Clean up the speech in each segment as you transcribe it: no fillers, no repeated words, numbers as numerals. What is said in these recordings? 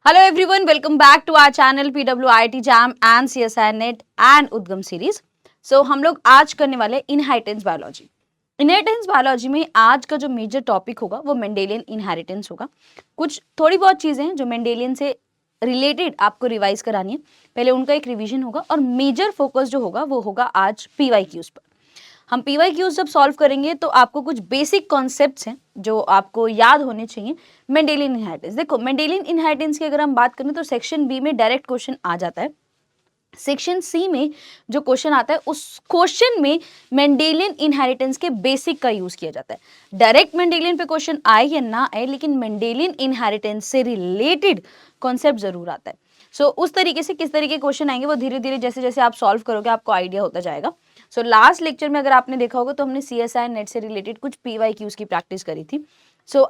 Hello everyone, welcome back to our channel PWIT Jam and CSI Net and उद्गम series. हम लोग आज करने वाले इनहेरिटेंस बायोलॉजी। इनहेरिटेंस बायोलॉजी में आज का जो मेजर टॉपिक होगा वो मेंडेलियन इनहेरिटेंस होगा। कुछ थोड़ी बहुत चीजें हैं जो मेंडेलियन से रिलेटेड आपको रिवाइज करानी है, पहले उनका एक रिवीजन होगा और मेजर फोकस जो होगा वो होगा आज PYQs पर। हम PYQs जब सॉल्व करेंगे तो आपको कुछ बेसिक कॉन्सेप्ट्स हैं जो आपको याद होने चाहिए मेंडेलियन इनहेरिटेंस। देखो, मेंडेलियन इनहेरिटेंस की अगर हम बात करें तो सेक्शन बी में डायरेक्ट क्वेश्चन आ जाता है। सेक्शन सी में जो क्वेश्चन आता है उस क्वेश्चन में मेंडेलियन इनहेरिटेंस के बेसिक का यूज किया जाता है। डायरेक्ट मेंडेलियन पे क्वेश्चन आए या ना आए, लेकिन मेंडेलियन इनहेरिटेंस से रिलेटेड कॉन्सेप्ट जरूर आता है। उस तरीके से किस तरीके के क्वेश्चन आएंगे वो धीरे धीरे जैसे जैसे आप सॉल्व करोगे आपको आइडिया होता जाएगा। लास्ट लेक्चर में अगर आपने देखा होगा तो हमने CSI नेट से रिलेटेड कुछ PYQs की प्रैक्टिस करी थी।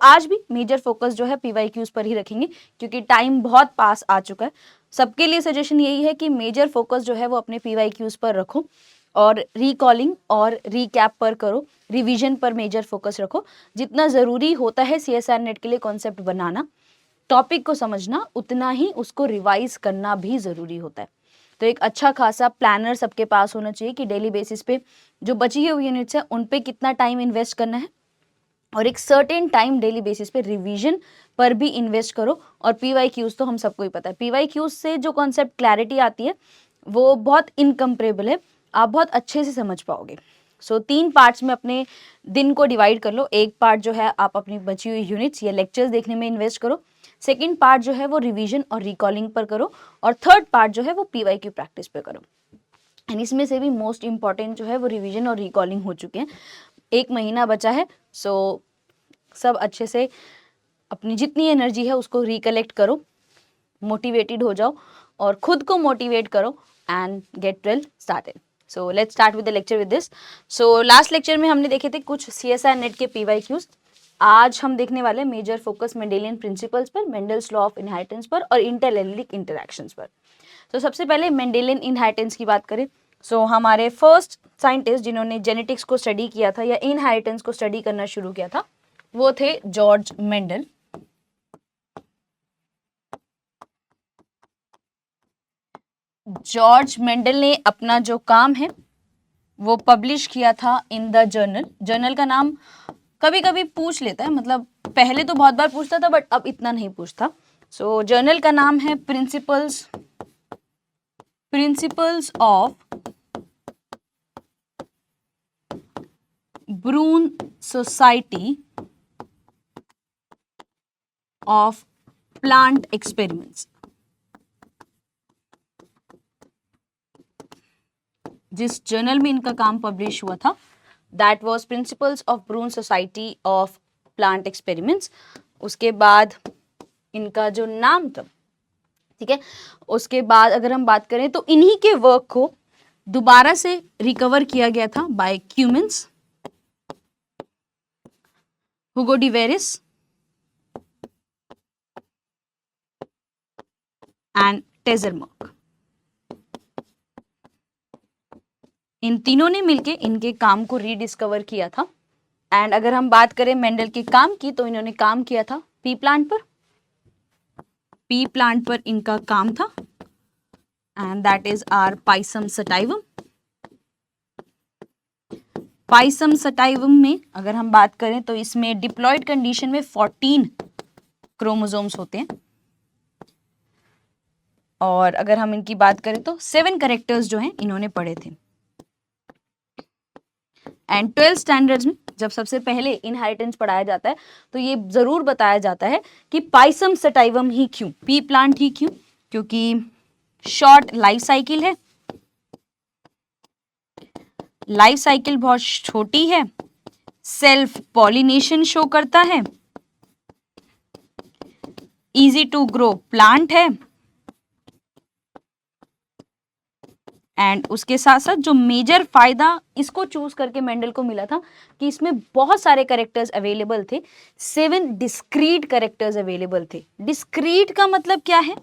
आज भी मेजर फोकस जो है PYQs पर ही रखेंगे क्योंकि टाइम बहुत पास आ चुका है। सबके लिए सजेशन यही है कि मेजर फोकस जो है वो अपने PYQs पर रखो और रिकॉलिंग और रीकैप पर करो, रिवीजन पर मेजर फोकस रखो। जितना ज़रूरी होता है CSI नेट के लिए कॉन्सेप्ट बनाना, टॉपिक को समझना, उतना ही उसको रिवाइज करना भी ज़रूरी होता है। तो एक अच्छा खासा प्लानर सबके पास होना चाहिए कि डेली बेसिस पे जो बची हुई यूनिट्स है उन पे कितना टाइम इन्वेस्ट करना है और एक सर्टेन टाइम डेली बेसिस पे रिवीजन पर भी इन्वेस्ट करो। और PYQs तो हम सबको ही पता है, PYQs से जो कॉन्सेप्ट क्लैरिटी आती है वो बहुत इनकम्परेबल है, आप बहुत अच्छे से समझ पाओगे। 3 पार्ट्स में अपने दिन को डिवाइड कर लो। एक पार्ट जो है आप अपनी बची हुई यूनिट्स या लेक्चर्स देखने में इन्वेस्ट करो, सेकेंड पार्ट जो है वो रिवीजन और रिकॉलिंग पर करो और थर्ड पार्ट जो है वो PYQ प्रैक्टिस पे करो। एंड इसमें से भी मोस्ट इंपॉर्टेंट जो है वो रिवीजन और रिकॉलिंग हो चुके हैं। 1 महीना बचा है, सब अच्छे से अपनी जितनी एनर्जी है उसको रिकलेक्ट करो, मोटिवेटेड हो जाओ और खुद को मोटिवेट करो and get well started. Let's start with the lecture with this. Last lecture में हमने देखे थे कुछ CSI नेट के PYQs। आज हम देखने वाले मेजर फोकस मेंडेलियन प्रिंसिपल्स पर, मेंडल्स लॉ ऑफ इनहेरिटेंस पर और इंटरएलिलिक इंटरैक्शंस पर। सबसे पहले मेंडेलियन इनहेरिटेंस की बात करें। हमारे फर्स्ट साइंटिस्ट जिन्होंने जेनेटिक्स को स्टडी किया था या इनहेरिटेंस को स्टडी करना शुरू किया था वो थे जॉर्ज मेंडल। जॉर्ज मेंडल ने अपना जो काम है वो पब्लिश किया था इन द जर्नल। जर्नल का नाम कभी कभी पूछ लेता है, मतलब पहले तो बहुत बार पूछता था बट अब इतना नहीं पूछता। जर्नल का नाम है principles of Brunn society of plant experiments. जिस जर्नल में इनका काम पब्लिश हुआ था that was principles of Brunn society of plant experiments. उसके बाद इनका जो नाम था, ठीक है, उसके बाद अगर हम बात करें तो इन्हीं के वर्क को दोबारा से रिकवर किया गया था बाय क्यूमेंस, हुगो डिवेरिस एंड टेजरमर्क। इन तीनों ने मिलके इनके काम को रीडिस्कवर किया था। एंड अगर हम बात करें मेंडल के काम की तो इन्होंने काम किया था पी प्लांट पर इनका काम था and that is our Pisum sativum. Pisum sativum में अगर हम बात करें तो इसमें डिप्लॉयड कंडीशन में 14 क्रोमोसोम्स होते हैं और अगर हम इनकी बात करें तो 7 कैरेक्टर्स जो हैं इन्होंने पढ़े थे। एंड 12 स्टैंडर्ड्स में जब सबसे पहले इनहेरिटेंस पढ़ाया जाता है तो ये जरूर बताया जाता है कि पाइसम सटाइवम ही क्यों, पी प्लांट ही क्यों, क्योंकि शॉर्ट लाइफ साइकिल है, लाइफ साइकिल बहुत छोटी है, सेल्फ पॉलिनेशन शो करता है, इजी टू ग्रो प्लांट है एंड उसके साथ साथ जो मेजर फायदा इसको चूज करके मेंडल को मिला था कि इसमें बहुत सारे कैरेक्टर्स अवेलेबल थे, 7 डिस्क्रीट कैरेक्टर्स अवेलेबल थे। डिस्क्रीट का मतलब क्या है?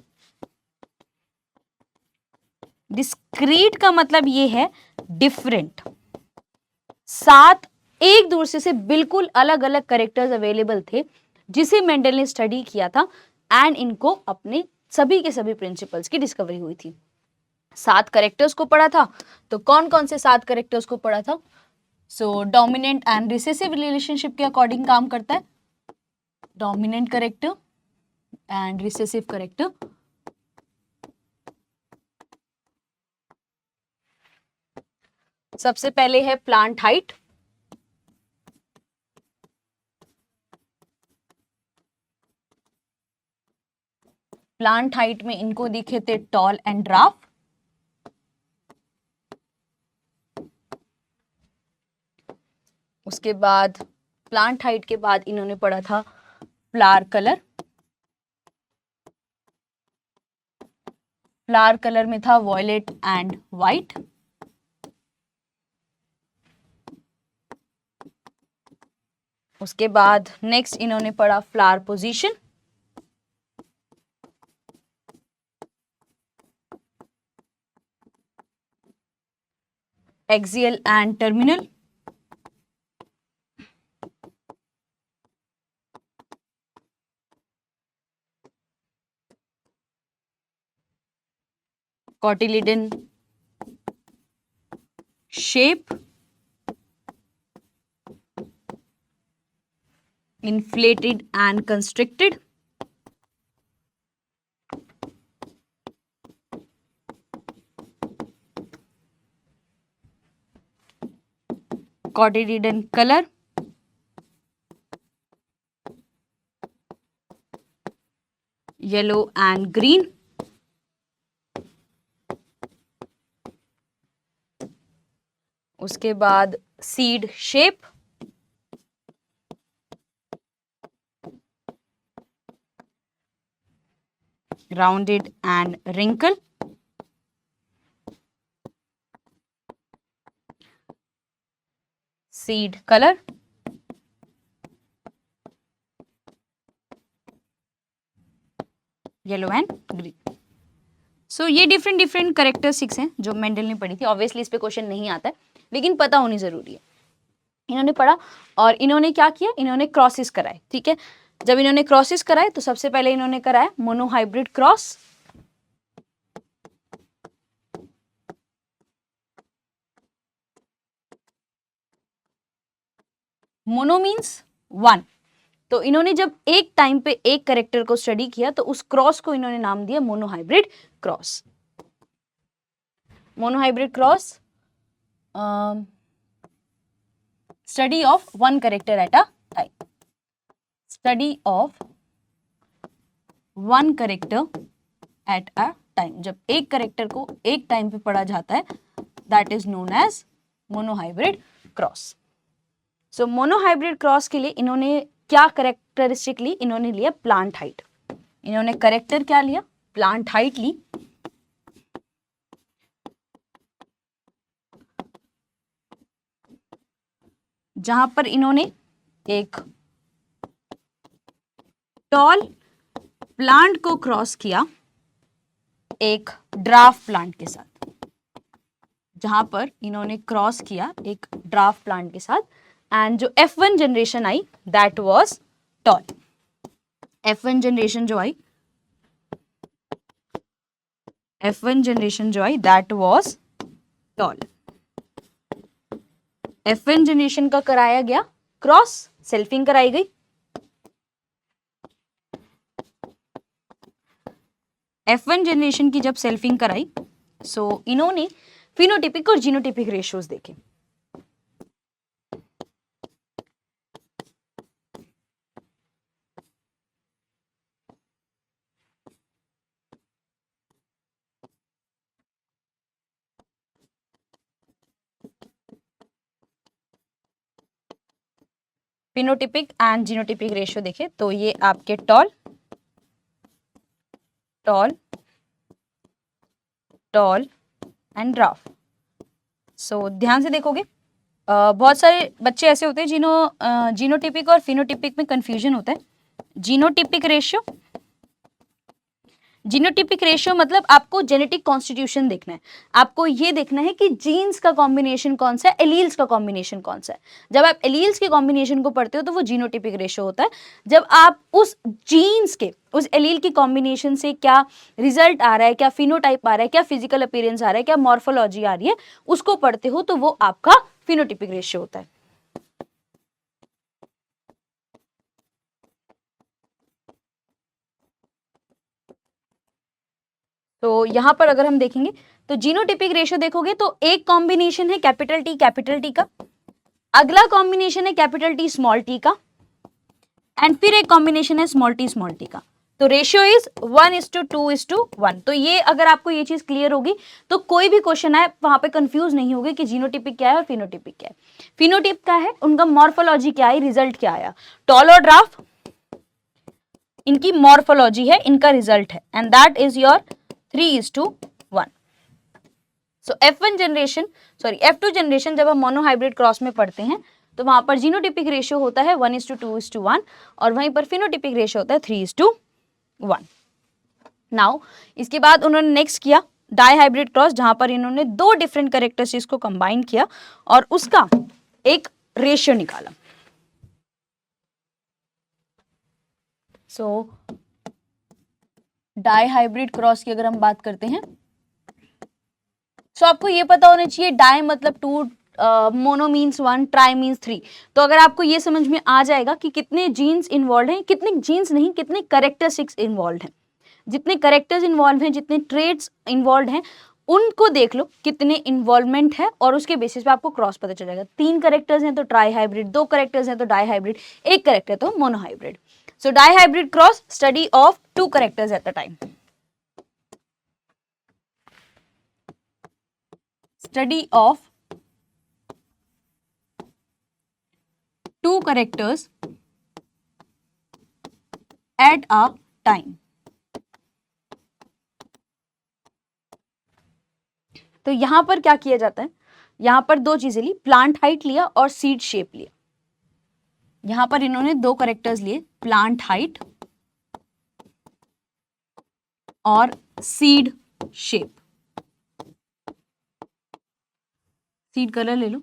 डिस्क्रीट का मतलब ये है डिफरेंट, 7 एक दूसरे से बिल्कुल अलग अलग कैरेक्टर्स अवेलेबल थे जिसे मेंडल ने स्टडी किया था एंड इनको अपने सभी के सभी प्रिंसिपल्स की डिस्कवरी हुई थी। 7 करेक्टर्स को पढ़ा था, तो कौन कौन से 7 करेक्टर्स को पढ़ा था? सो डोमिनेंट एंड रिसेसिव रिलेशनशिप के अकॉर्डिंग काम करता है, dominant character and recessive character. सबसे पहले है प्लांट हाइट। प्लांट हाइट में इनको दिखे थे टॉल एंड ड्राफ। उसके बाद प्लांट हाइट के बाद इन्होंने पढ़ा था फ्लावर कलर। फ्लावर कलर में था वॉयलेट एंड वाइट। उसके बाद नेक्स्ट इन्होंने पढ़ा flower position. Axial and terminal. Cotyledon shape, inflated and constricted, cotyledon color, yellow and green, उसके बाद seed shape, rounded and wrinkle, seed color, yellow and green. So ये different characteristics हैं जो Mendel ने पढ़ी थी। ऑब्वियसली इस पे क्वेश्चन नहीं आता है, लेकिन पता होनी जरूरी है। इन्होंने पढ़ा और इन्होंने क्या किया, इन्होंने क्रॉसेस कराए। ठीक है, जब इन्होंने क्रॉसेस कराए तो सबसे पहले इन्होंने कराया मोनोहाइब्रिड क्रॉस। Mono means 1। तो इन्होंने जब एक टाइम पे एक कैरेक्टर को स्टडी किया तो उस क्रॉस को इन्होंने नाम दिया monohybrid cross. Monohybrid cross study of one character at a time. Study of one character at a time. जब एक कैरेक्टर को एक टाइम पे पढ़ा जाता है, that is known as monohybrid cross. So monohybrid cross के लिए इन्होंने क्या कैरेक्टरिस्टिक ली? इन्होंने लिया प्लांट हाइट। इन्होंने कैरेक्टर क्या लिया? प्लांट हाइट ली। जहां पर इन्होंने एक टॉल प्लांट को क्रॉस किया एक ड्राफ्ट प्लांट के साथ। जहां पर इन्होंने क्रॉस किया एक ड्राफ्ट प्लांट के साथ, एंड जो F1 जनरेशन आई that was tall. F1 generation जो आई, F1 जनरेशन जो आई that was tall. F1 generation का कराया गया क्रॉस, सेल्फिंग कराई गई। F1 जनरेशन की जब सेल्फिंग कराई, सो इन्होंने फिनोटिपिक और जीनोटिपिक रेशियोज देखे। फिनोटिपिक एंड जीनोटिपिक रेशियो देखे तो ये आपके tall tall tall and dwarf. So ध्यान से देखोगे, बहुत सारे बच्चे ऐसे होते हैं जिन्हों जीनोटिपिक और फिनोटिपिक में कंफ्यूजन होता है। जीनोटिपिक रेशियो, जीनोटिपिक रेशियो मतलब आपको जेनेटिक कॉन्स्टिट्यूशन देखना है, आपको ये देखना है कि जीन्स का कॉम्बिनेशन कौन सा है, एलील्स का कॉम्बिनेशन कौन सा है। जब आप एलील्स के कॉम्बिनेशन को पढ़ते हो तो वो जीनोटिपिक रेशियो होता है। जब आप उस जीन्स के, उस एलील की कॉम्बिनेशन से क्या रिजल्ट आ रहा है, क्या फिनोटाइप आ रहा है, क्या फिजिकल अपीयरेंस आ रहा है, क्या मॉर्फोलॉजी आ रही है, उसको पढ़ते हो तो वो आपका फिनोटिपिक रेशियो होता है। तो यहां पर अगर हम देखेंगे तो जीनोटिपिक रेशियो देखोगे तो एक कॉम्बिनेशन है कैपिटल टी का, अगला कॉम्बिनेशन है कैपिटल टी स्मॉल टी का, एंड फिर एक कॉम्बिनेशन है स्मॉल टी का। तो रेशियो इज 1:2:1। तो ये अगर आपको ये चीज क्लियर होगी तो कोई भी क्वेश्चन आए वहां पे कंफ्यूज नहीं होगे कि जीनोटिपिक क्या है और फिनोटिपिक क्या है। फिनोटिप क्या है, उनका मॉर्फोलॉजी क्या है, रिजल्ट क्या आया। टॉल और ड्राफ इनकी मॉर्फोलॉजी है, इनका रिजल्ट है, and that is your 3:1। So F1 generation, sorry F2 generation जब हम मोनोहाइब्रिड क्रॉस में पढ़ते हैं तो वहां पर जीनोटिपिक रेशियो होता है 1:2:1 और वहीं पर फिनोटिपिक रेशियो होता है 3:1। नाउ इसके बाद उन्होंने नेक्स्ट किया डाईहाइब्रिड क्रॉस, जहां पर इन्होंने दो डिफरेंट कैरेक्टरिस्टिक्स को कंबाइन किया और उसका एक रेशियो निकाला। सो डाईहाइब्रिड क्रॉस की अगर हम बात करते हैं सो आपको ये पता होना चाहिए डाई मतलब 2, मोनो मीन्स 1, ट्राई मीन्स 3। तो अगर आपको ये समझ में आ जाएगा कि कितने जीन्स इन्वॉल्व हैं, कितने जीन्स नहीं कितने करेक्टरिस्टिक्स इन्वॉल्व हैं, जितने करेक्टर्स इन्वॉल्व हैं, जितने ट्रेड्स इन्वॉल्व हैं, उनको देख लो कितने इन्वॉल्वमेंट है और उसके बेसिस पे आपको क्रॉस पता चल जाएगा। 3 करेक्टर्स हैं तो ट्राई हाइब्रिड, 2 करेक्टर्स हैं तो डाई हाइब्रिड, 1 करेक्टर तो monohybrid. So dihybrid cross study of 2 characters at the time, study of 2 characters at a time। तो यहां पर क्या किया जाता है, यहां पर दो चीजें ली, प्लांट हाइट लिया और सीड शेप लिया। यहां पर इन्होंने 2 करेक्टर्स लिए, प्लांट हाइट और सीड शेप। सीड कलर ले लो,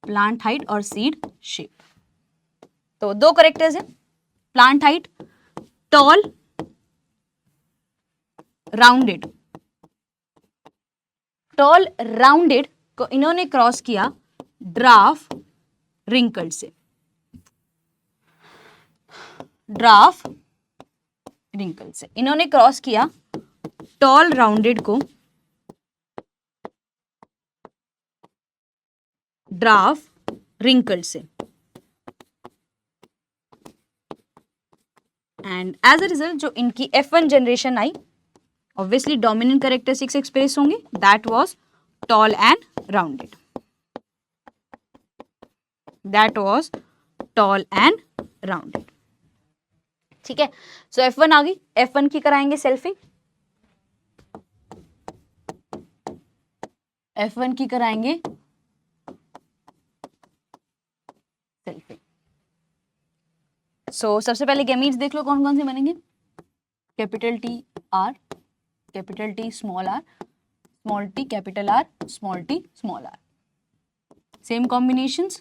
प्लांट हाइट और सीड शेप। तो 2 करेक्टर्स हैं, plant height tall rounded, tall rounded को इन्होंने क्रॉस किया ड्राफ रिंकल्ड से, ड्राफ रिंकल से इन्होंने क्रॉस किया टॉल राउंडेड को ड्राफ रिंकल्ड से, एंड एज अ रिजल्ट जो इनकी F1 जनरेशन आई, ऑब्वियसली डोमिनेंट कैरेक्टरिस्टिक्स एक्सप्रेस होंगे, that was tall and rounded, that was tall and rounded. ठीक है, सो F1 आ गई, F1 की कराएंगे सेल्फिंग, F1 की कराएंगे सेल्फिंग। सो सबसे पहले गैमीट्स देख लो कौन कौन से बनेंगे, capital T R, capital T small R, small T capital R, small T small R, same combinations.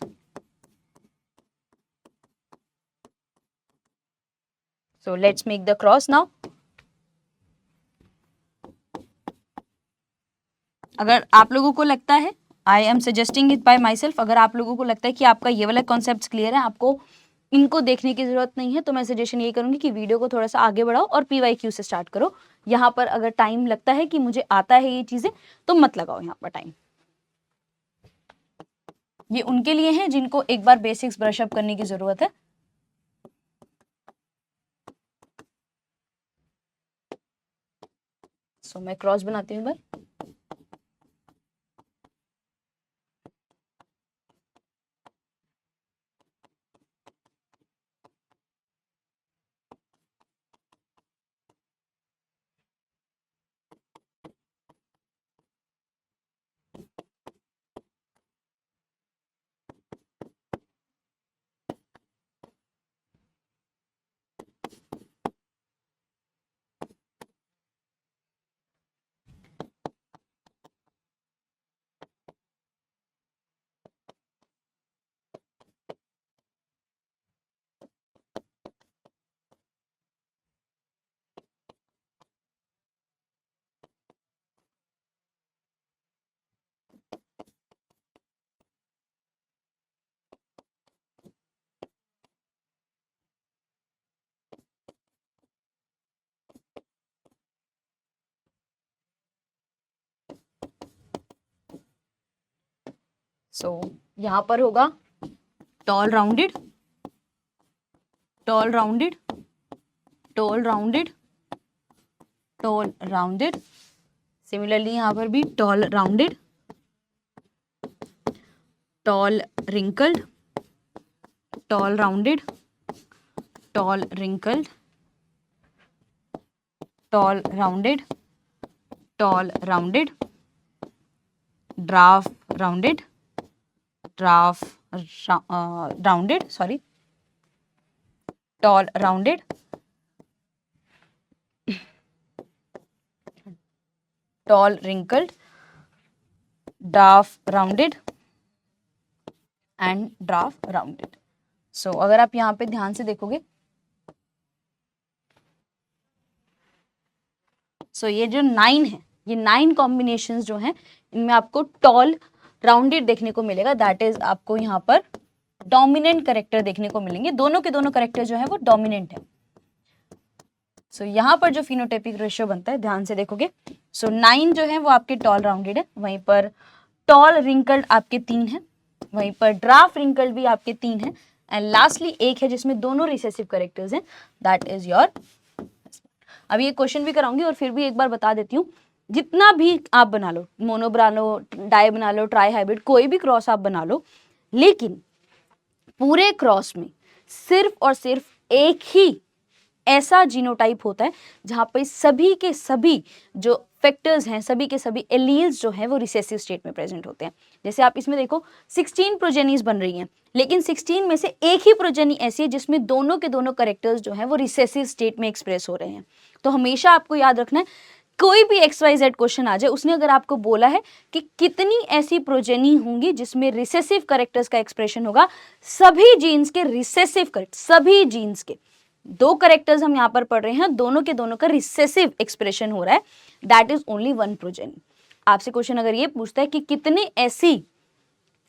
So let's make the cross now. अगर आप लोगों को लगता है, I am suggesting it by my self, अगर आप लोगों को लगता है कि आपका ये वाला कॉन्सेप्ट क्लियर है, आपको इनको देखने की जरूरत नहीं है, तो मैं सजेशन ये करूंगी कि वीडियो को थोड़ा सा आगे बढ़ाओ और PYQ से स्टार्ट करो। यहाँ पर अगर टाइम लगता है कि मुझे आता है ये चीजें तो मत लगाओ यहाँ पर टाइम। ये उनके लिए है जिनको एक बार बेसिक्स ब्रश अप करने की जरूरत है। सो मैं क्रॉस बनाती हूँ एक बार। सो यहाँ पर होगा tall rounded, tall rounded, tall rounded, tall rounded. Similarly यहाँ पर भी tall rounded, tall wrinkled, tall rounded, tall wrinkled, tall rounded, tall rounded, dwarf rounded, dwarf rounded, sorry, tall rounded, tall wrinkled, dwarf rounded and dwarf rounded. So अगर आप यहाँ पे ध्यान से देखोगे, सो ये जो 9 है, ये 9 कॉम्बिनेशंस जो हैं, इनमें आपको टॉल राउंडेड देखने को मिलेगा। दैट इज आपको यहाँ पर डोमिनेंट करेक्टर देखने को मिलेंगे। दोनों के दोनों करेक्टर जो है वो डोमिनेंट है। सो यहाँ पर जो फिनोटाइपिक रेशियो बनता है, ध्यान से देखोगे, सो 9 जो है वो आपके टॉल राउंडेड है, वहीं पर टॉल रिंकल्ड आपके 3 है, वहीं पर ड्राफ्ट रिंकल्ड भी आपके 3 है, एंड लास्टली एक है जिसमें दोनों रिसेसिव करेक्टर्स हैं, दैट इज योर। अब ये क्वेश्चन भी कराऊंगी और फिर भी एक बार बता देती हूँ, जितना भी आप बना लो, मोनो बना लो, डाई बना लो, ट्राई हाइब्रिड, कोई भी क्रॉस आप बना लो, लेकिन पूरे क्रॉस में सिर्फ और सिर्फ एक ही ऐसा जीनोटाइप होता है जहां पे सभी के सभी जो फैक्टर्स हैं, सभी के सभी एलील्स जो हैं वो रिसेसिव स्टेट में प्रेजेंट होते हैं। जैसे आप इसमें देखो 16 प्रोजेनीज बन रही हैं, लेकिन 16 में से एक ही प्रोजेनी ऐसी है जिसमें दोनों के दोनों करेक्टर्स जो हैं वो रिसेसिव स्टेट में एक्सप्रेस हो रहे हैं। तो हमेशा आपको याद रखना है, कोई भी XYZ क्वेश्चन आ जाए, उसने अगर आपको बोला है कि कितनी ऐसी प्रोजेनी होंगी जिसमें रिसेसिव करेक्टर्स का एक्सप्रेशन होगा, सभी जीन्स के रिसेसिव करेक्ट, सभी जीन्स के 2 करेक्टर्स हम यहाँ पर पढ़ रहे हैं, दोनों के दोनों का रिसेसिव एक्सप्रेशन हो रहा है, दैट इज ओनली 1 प्रोजेनी। आपसे क्वेश्चन अगर ये पूछता है कि कितने ऐसी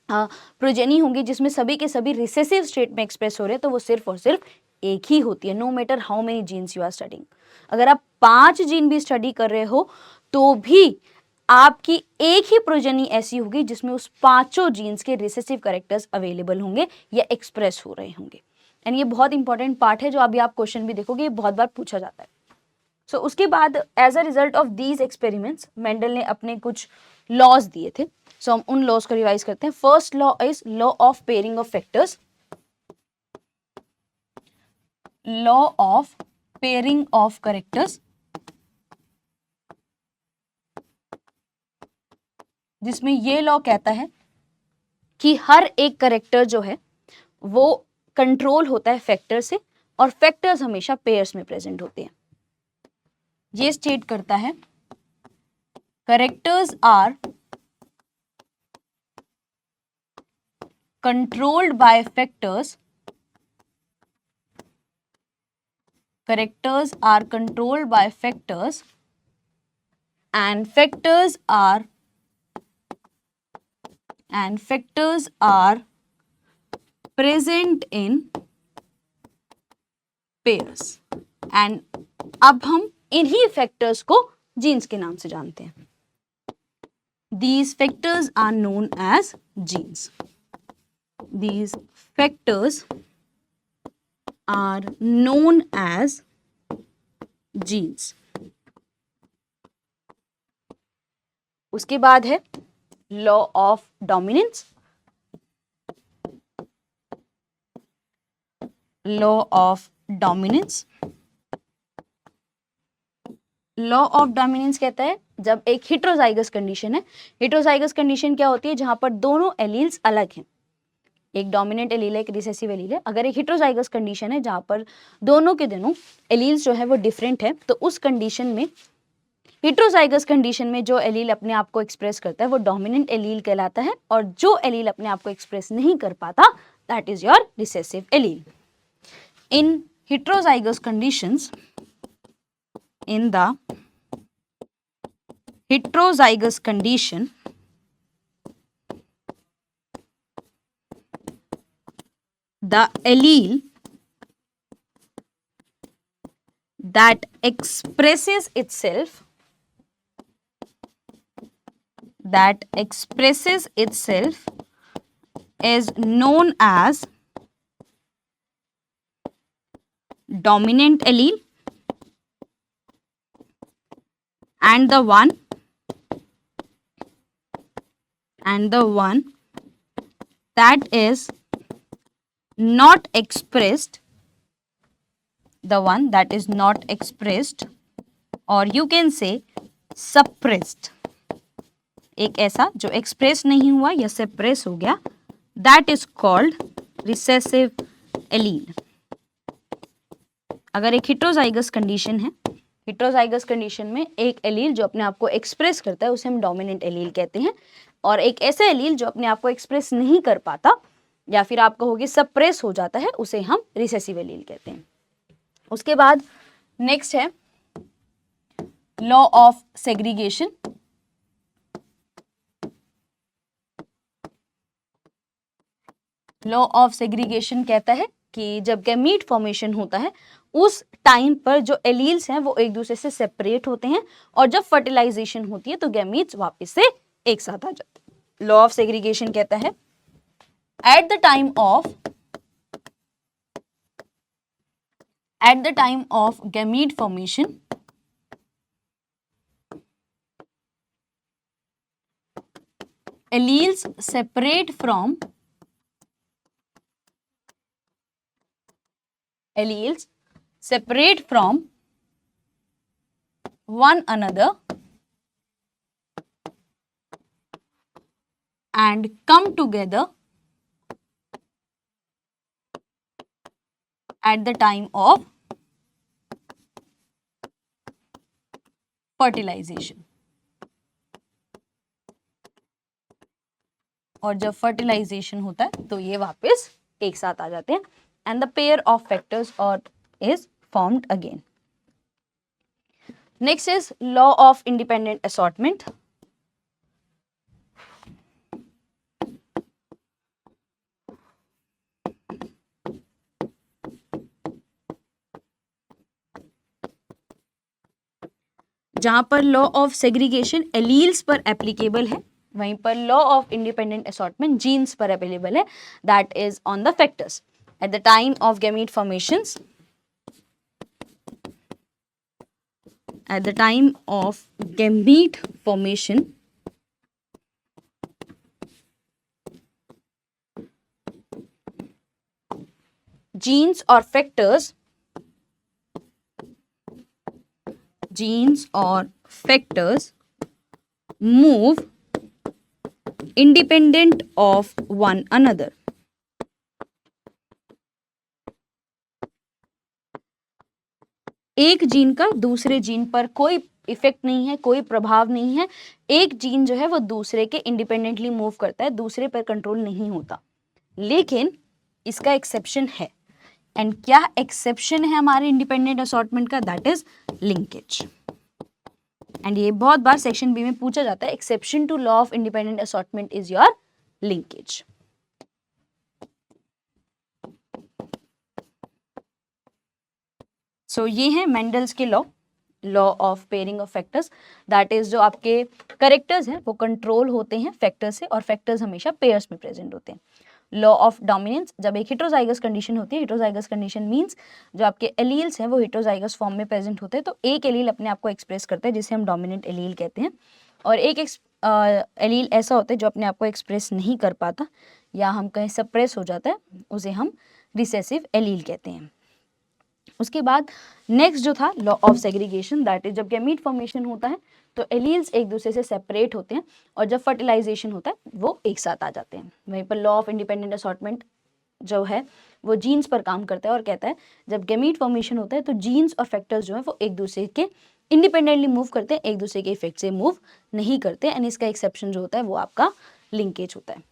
प्रोजेनी होंगी जिसमें सभी के सभी रिसेसिव स्टेट में एक्सप्रेस हो रहे हैं, तो वो सिर्फ और सिर्फ एक ही होती है, no matter how many genes you are studying. अगर आप 5 जीन भी स्टडी कर रहे हो तो भी आपकी एक ही प्रोजेनी ऐसी होगी जिसमें उस 5 जीन्स के रिसेसिव करेक्टर्स अवेलेबल होंगे या एक्सप्रेस हो रहे होंगे। एंड ये बहुत इंपॉर्टेंट पार्ट है, जो अभी आप क्वेश्चन भी देखोगे, ये बहुत बार पूछा जाता है। सो उसके बाद as a result of these experiments, Mendel ने अपने कुछ लॉज दिए थे। सो हम उन लॉज को रिवाइज करते हैं। First law is law of pairing of factors, law of pairing of characters, जिसमें ये लॉ कहता है कि हर एक करेक्टर जो है वो कंट्रोल होता है फैक्टर से, और फैक्टर्स हमेशा पेयर्स में प्रेजेंट होते हैं। ये स्टेट करता है characters are controlled by factors, characters are controlled by factors and factors are present in pairs। and अब हम इन्हीं फैक्टर्स को जीन्स के नाम से जानते हैं। These factors are known as genes. These factors are known as genes. उसके बाद है law of dominance, law of dominance. Law of dominance कहता है जब एक हेटेरोजाइगस कंडीशन है, हेटेरोजाइगस कंडीशन क्या होती है, जहां पर दोनों एलील्स अलग हैं, एक डोमिनेंट एलील है, एक रिसेसिव एलील है। अगर एक हेटेरोजाइगस कंडीशन है जहां पर दोनों के दोनों एलील्स जो है वो डिफरेंट है, तो उस कंडीशन में, हेटेरोजाइगस कंडीशन में जो एलील अपने आप को एक्सप्रेस करता है वो डोमिनेंट एलील कहलाता है, और जो एलील अपने आप को एक्सप्रेस नहीं कर पाता that is your recessive allele. In heterozygous conditions, in the heterozygous condition, the allele that expresses itself is known as dominant allele, and the one that is not expressed, or you can say suppressed, एक ऐसा जो express नहीं हुआ या suppress हो गया, that is called recessive allele. अगर एक हिट्रोजाइगस कंडीशन है, हिट्रोजाइगस कंडीशन में एक एलील जो अपने आप को एक्सप्रेस करता है उसे हम डोमिनेंट एलील कहते हैं, और एक ऐसा एलील जो अपने आप को एक्सप्रेस नहीं कर पाता या फिर आप कहोगे सप्रेस हो जाता है, उसे हम रिसेसिव एलील कहते हैं। उसके बाद नेक्स्ट है law of segregation. Law of segregation कहता है कि जब गैमीट फॉर्मेशन होता है उस टाइम पर जो एलील्स हैं वो एक दूसरे से सेपरेट होते हैं, और जब फर्टिलाइजेशन होती है तो गैमीट्स वापस से एक साथ आ जाते हैं। लॉ ऑफ सेग्रीगेशन कहता है eight the time of gamete formation alleles separate from one another and come together at the time of fertilization। और जब फर्टिलाइजेशन होता है तो ये वापस एक साथ आ जाते हैं, and the pair of factors और is formed again. Next is law of independent assortment. जहां पर लॉ ऑफ सेग्रीगेशन एलील्स पर एप्लीकेबल है, वहीं पर law of independent assortment genes पर अवेलेबल है, that is on the factors. At the time of gamete formations, genes or factors move independent of one another। एक gene का दूसरे gene पर कोई इफेक्ट नहीं है, कोई प्रभाव नहीं है। एक जीन जो है वो दूसरे के इंडिपेंडेंटली मूव करता है, दूसरे पर कंट्रोल नहीं होता। लेकिन इसका एक्सेप्शन है, एंड क्या एक्सेप्शन है हमारे इंडिपेंडेंट असॉर्टमेंट का? That is linkage. एंड ये बहुत बार सेक्शन बी में पूछा जाता है, exception to law of independent assortment is your linkage. So ये है मेंडल्स के law of pairing of factors, that is जो आपके करेक्टर्स हैं वो कंट्रोल होते हैं फैक्टर्स से, और फैक्टर्स हमेशा पेयर्स में प्रेजेंट होते हैं। लॉ ऑफ डोमिनेंस, जब एक हेटेरोजाइगस कंडीशन होती है, हेटेरोजाइगस कंडीशन मींस जो आपके एलील्स हैं वो हेटेरोजाइगस फॉर्म में प्रेजेंट होते हैं, तो एक एलील अपने आप को एक्सप्रेस करता है जिसे हम डोमिनेंट एलील कहते हैं, और एक एलील ऐसा होता है जो अपने आप को एक्सप्रेस नहीं कर पाता या हम कहें सप्रेस हो जाता है, उसे हम रिसेसिव एलील कहते हैं। उसके बाद नेक्स्ट जो था law of segregation, that is जब गैमीट फॉर्मेशन होता है तो एलील्स एक दूसरे से सेपरेट होते हैं, और जब फर्टिलाइजेशन होता है वो एक साथ आ जाते हैं। वहीं पर लॉ ऑफ इंडिपेंडेंट असॉर्टमेंट जो है वो जीन्स पर काम करता है और कहता है जब गैमीट फॉर्मेशन होता है तो जीन्स और फैक्टर्स जो है वो एक दूसरे के इंडिपेंडेंटली मूव करते हैं, एक दूसरे के इफेक्ट से मूव नहीं करते, एंड इसका एक्सेप्शन जो होता है वो आपका लिंकेज होता है।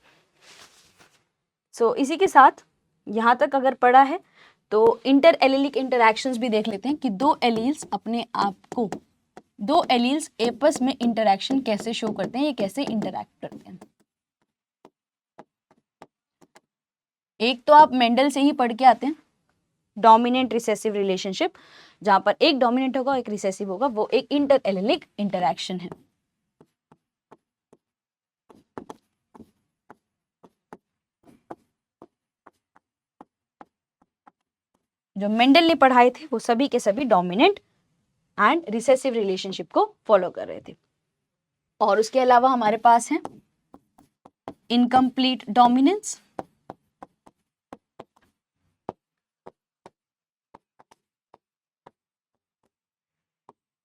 सो इसी के साथ यहाँ तक अगर पढ़ा है तो इंटर एलिलिक इंटरैक्शंस भी देख लेते हैं कि दो एलील्स आपस में इंटरैक्शन कैसे शो करते हैं, ये कैसे इंटरैक्ट करते हैं। एक तो आप मेंडल से ही पढ़ के आते हैं, डोमिनेंट रिसेसिव रिलेशनशिप, जहां पर एक डोमिनेंट होगा एक रिसेसिव होगा, वो एक इंटर एलिलिक इंटरैक्शन है। जो मेंडल ने पढ़ाए थे वो सभी के सभी डोमिनेंट एंड रिसेसिव रिलेशनशिप को फॉलो कर रहे थे। और उसके अलावा हमारे पास है इनकम्प्लीट डोमिनेंस,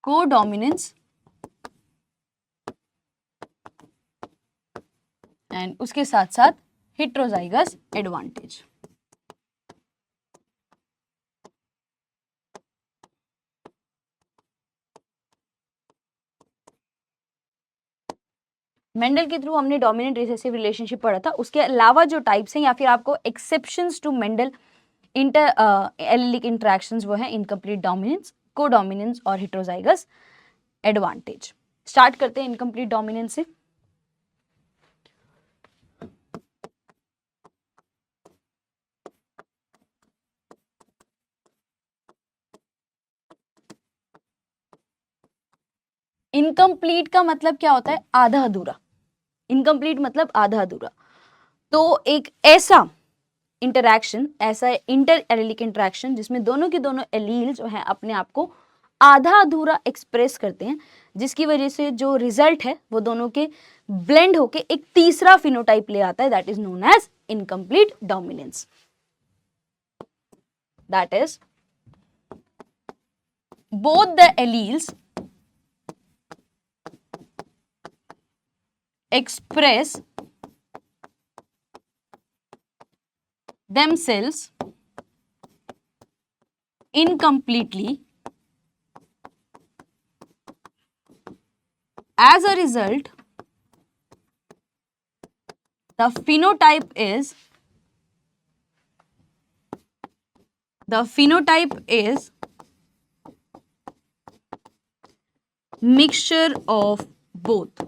कोडोमिनेंस एंड उसके साथ साथ हेटेरोजाइगस एडवांटेज। मेंडल के थ्रू हमने डोमिनेंट रिसेसिव रिलेशनशिप पढ़ा था। उसके अलावा जो टाइप्स हैं या फिर आपको exceptions to Mendel inter allelic interactions वो है इनकम्प्लीट डोमिनेंस, कोडोमिनेंस और हेटेरोजाइगस एडवांटेज। स्टार्ट करते हैं इनकम्प्लीट डोमिनेंस से। इनकम्प्लीट का मतलब क्या होता है? आधा अधूरा। इनकम्प्लीट मतलब आधा अधूरा। तो एक ऐसा इंटरैक्शन, ऐसा इंटर एलिलिक इंटरैक्शन जिसमें दोनों के दोनों एलील जो है अपने आप को आधा अधूरा एक्सप्रेस करते हैं, जिसकी वजह से जो रिजल्ट है वो दोनों के ब्लेंड होके एक तीसरा फिनोटाइप ले आता है, that is known as incomplete dominance. That is both the alleles express themselves incompletely. As a result, the phenotype is mixture of both.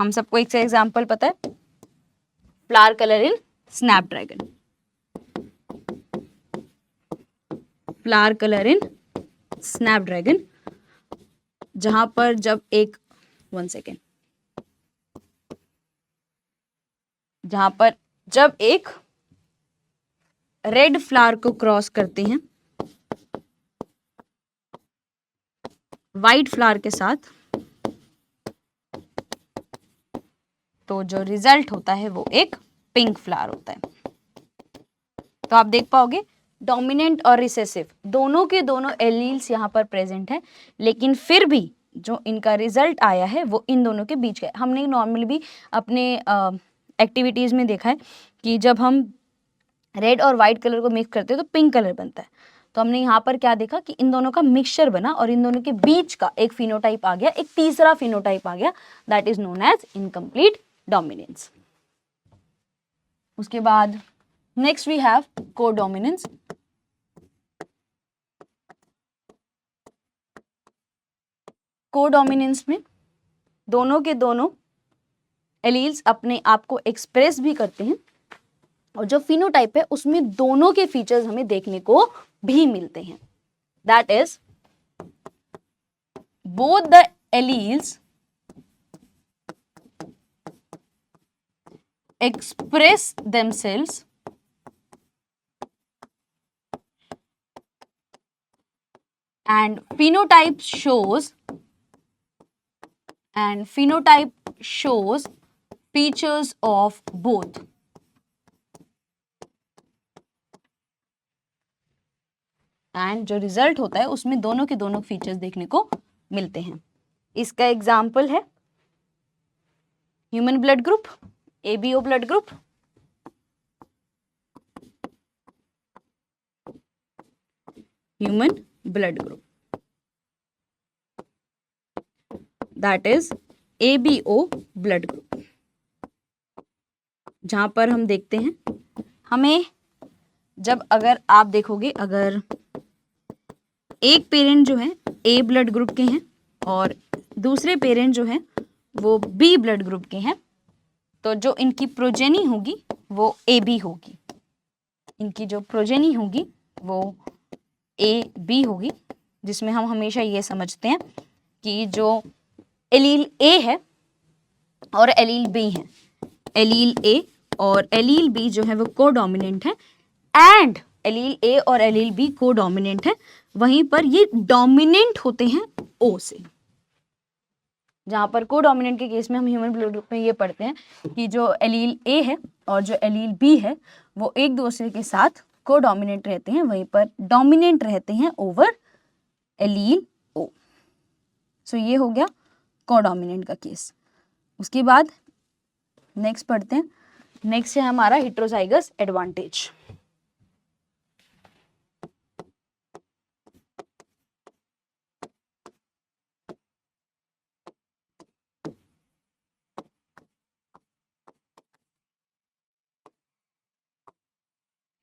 हम सबको एक से एग्जाम्पल पता है, फ्लावर कलर इन स्नैपड्रैगन। फ्लावर कलर इन स्नैपड्रैगन, जहां पर जब एक जहां पर जब एक रेड फ्लावर को क्रॉस करते हैं व्हाइट फ्लावर के साथ, तो जो रिजल्ट होता है वो एक पिंक फ्लावर होता है। तो आप देख पाओगे डोमिनेंट और रिसेसिव दोनों के दोनों एलील्स यहाँ पर प्रेजेंट है, लेकिन फिर भी जो इनका रिजल्ट आया है वो इन दोनों के बीच का है। हमने नॉर्मली भी अपने एक्टिविटीज में देखा है कि जब हम रेड और व्हाइट कलर को मिक्स करते हैं तो पिंक कलर बनता है। तो हमने यहाँ पर क्या देखा कि इन दोनों का मिक्सचर बना और इन दोनों के बीच का एक फिनोटाइप आ गया, एक तीसरा फिनोटाइप आ गया, that is known as incomplete dominance. उसके बाद next we have codominance. Codominance में दोनों के दोनों एलील्स अपने आप को एक्सप्रेस भी करते हैं और जो फिनोटाइप है उसमें दोनों के फीचर्स हमें देखने को भी मिलते हैं। That is both the alleles express themselves and phenotype shows features of both. And जो रिजल्ट होता है उसमें दोनों के दोनों फीचर्स देखने को मिलते हैं। इसका एग्जाम्पल है human blood group, ABO blood group, human blood group, that is ABO blood group, जहां पर हम देखते हैं हमें जब अगर आप देखोगे अगर एक पेरेंट जो है A ब्लड ग्रुप के हैं और दूसरे पेरेंट जो है वो B ब्लड ग्रुप के हैं, तो जो इनकी प्रोजेनी होगी वो AB होगी। इनकी जो प्रोजेनी होगी वो AB होगी, जिसमें हम हमेशा ये समझते हैं कि जो एलील A है और एलील B है, एलील A और एलील बी जो है वो कोडोमिनेंट है, एंड एलील ए और एलील बी कोडोमिनेंट है, वहीं पर ये डोमिनेंट होते हैं ओ से। जहां पर कोडोमिनेंट के केस में हम ह्यूमन ब्लड ग्रुप में ये पढ़ते हैं कि जो एलील ए है और जो एलील बी है वो एक दूसरे के साथ कोडोमिनेंट रहते हैं, वहीं पर डोमिनेंट रहते हैं ओवर एलील ओ। सो ये हो गया कोडोमिनेंट का केस। उसके बाद नेक्स्ट पढ़ते हैं, नेक्स्ट है हमारा हेटेरोजाइगस एडवांटेज।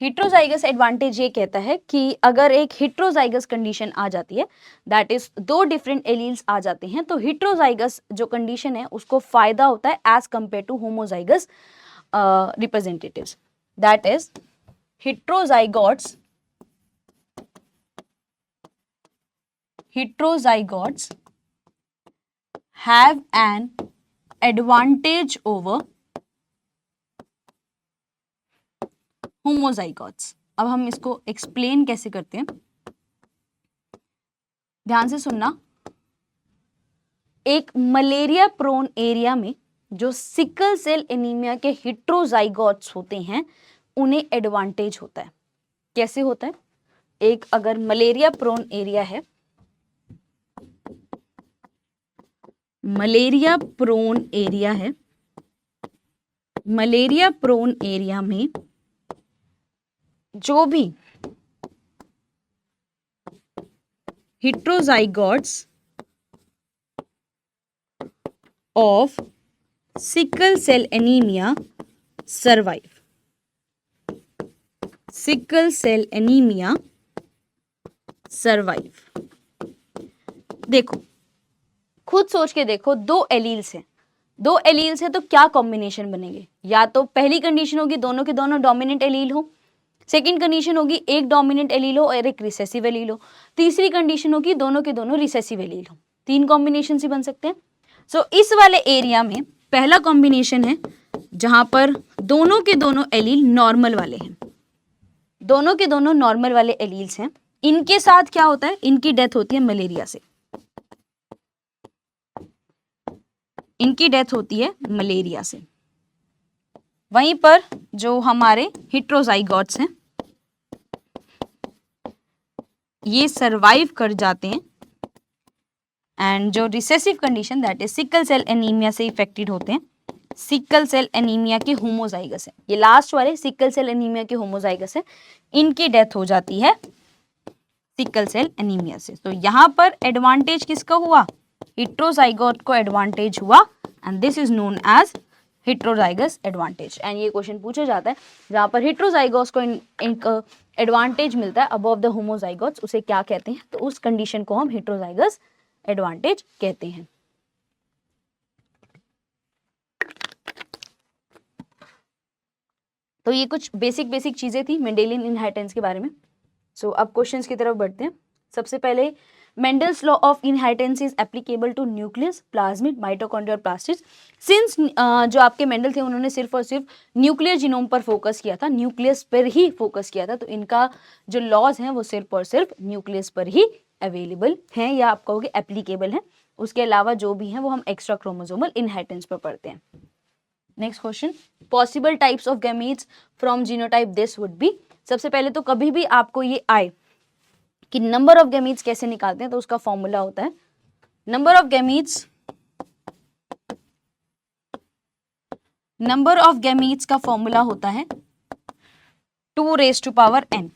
हेटेरोजाइगस एडवांटेज ये कहता है कि अगर एक हेटेरोजाइगस कंडीशन आ जाती है, दैट इज दो डिफरेंट एलील्स आ जाते हैं, तो हेटेरोजाइगस जो कंडीशन है उसको फायदा होता है as compared to homozygous representatives. That is heterozygotes have an advantage over homozygotes. अब हम इसको एक्सप्लेन कैसे करते हैं, ध्यान से सुनना। एक मलेरिया प्रोन एरिया में जो सिकल सेल एनीमिया के हेटेरोजाइगोट्स होते हैं उन्हें एडवांटेज होता है। कैसे होता है? एक अगर मलेरिया प्रोन एरिया है, मलेरिया प्रोन एरिया में जो भी heterozygotes of sickle cell anaemia survive, देखो खुद सोच के देखो, दो एलील्स हैं तो क्या कॉम्बिनेशन बनेंगे? या तो पहली कंडीशन होगी दोनों के दोनों डोमिनेंट एलील हो, सेकंड कंडीशन होगी एक डोमिनेंट एलील हो और एक रिसेसिव एलील हो, तीसरी कंडीशन होगी दोनों के दोनों रिसेसिव एलील हो। तीन कॉम्बिनेशन ही बन सकते हैं। सो इस वाले एरिया में पहला कॉम्बिनेशन है जहां पर दोनों के दोनों एलील नॉर्मल वाले हैं, दोनों के दोनों नॉर्मल वाले एलील्स हैं। इनके साथ क्या होता है? इनकी डेथ होती है मलेरिया से, इनकी डेथ होती है मलेरिया से। वहीं पर जो हमारे हेटेरोजाइगोट्स हैं ये सरवाइव कर जाते हैं, एंड जो recessive condition that is sickle cell anaemia से इफेक्टेड होते हैं, सिकल सेल एनीमिया के होमोजाइगस है, ये लास्ट वाले सिकल सेल एनीमिया के होमोजाइगस है, इनकी डेथ हो जाती है सिकल सेल एनीमिया से। तो यहाँ पर एडवांटेज किसका हुआ? हेटेरोजाइगोट को एडवांटेज हुआ, and this is known as heterozygous advantage. And ये क्वेश्चन पूछा जाता है जहां पर हेटेरोजाइगोट्स को एक एडवांटेज मिलता है अबव द होमोजाइगोट्स, उसे क्या कहते हैं? तो उस कंडीशन को हम हेटेरोजाइगस एडवांटेज कहते हैं। तो ये कुछ बेसिक चीजें थी मेंडेलियन इनहेरिटेंस के बारे में। सो अब क्वेश्चंस की तरफ बढ़ते हैं। सबसे पहले Mendel's law of inheritance is applicable to nucleus, plasmid, mitochondria और प्लास्टिड्स। सिंस जो आपके मेंडल थे उन्होंने सिर्फ और सिर्फ न्यूक्लियर जीनोम पर फोकस किया था, न्यूक्लियस पर ही फोकस किया था, तो इनका जो लॉज हैं वो सिर्फ और सिर्फ न्यूक्लियस पर ही अवेलेबल हैं या आप कहोगे एप्लीकेबल हैं। उसके अलावा जो भी हैं वो हम एक्स्ट्रा क्रोमोसोमल इनहेरिटेंस पर पढ़ते हैं। Next question, possible types of gametes from genotype this would be. सबसे पहले तो कभी भी आपको ये आए कि नंबर ऑफ गैमीट्स कैसे निकालते हैं, तो उसका फॉर्मूला होता है नंबर ऑफ गैमीट्स का फॉर्मूला होता है 2n।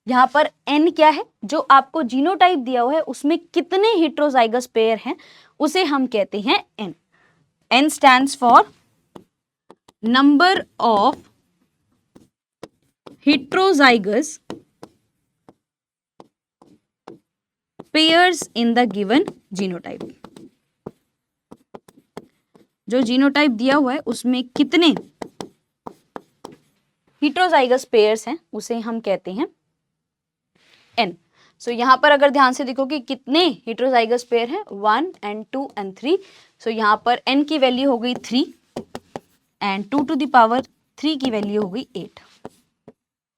यहां पर n क्या है? जो आपको जीनोटाइप दिया हुआ है उसमें कितने हेटेरोजाइगस पेयर हैं उसे हम कहते हैं n। n stands for number of heterozygous pairs in the given genotype। जो जीनोटाइप दिया हुआ है उसमें कितने हेटेरोजाइगस पेयर्स हैं उसे हम कहते हैं n। सो यहाँ पर अगर ध्यान से देखो कि कितने हेटेरोजाइगस पेयर हैं, 1 and 2 and 3। सो यहाँ पर n की वैल्यू हो गई 3 एंड 2⁻³ की वैल्यू हो गई 8।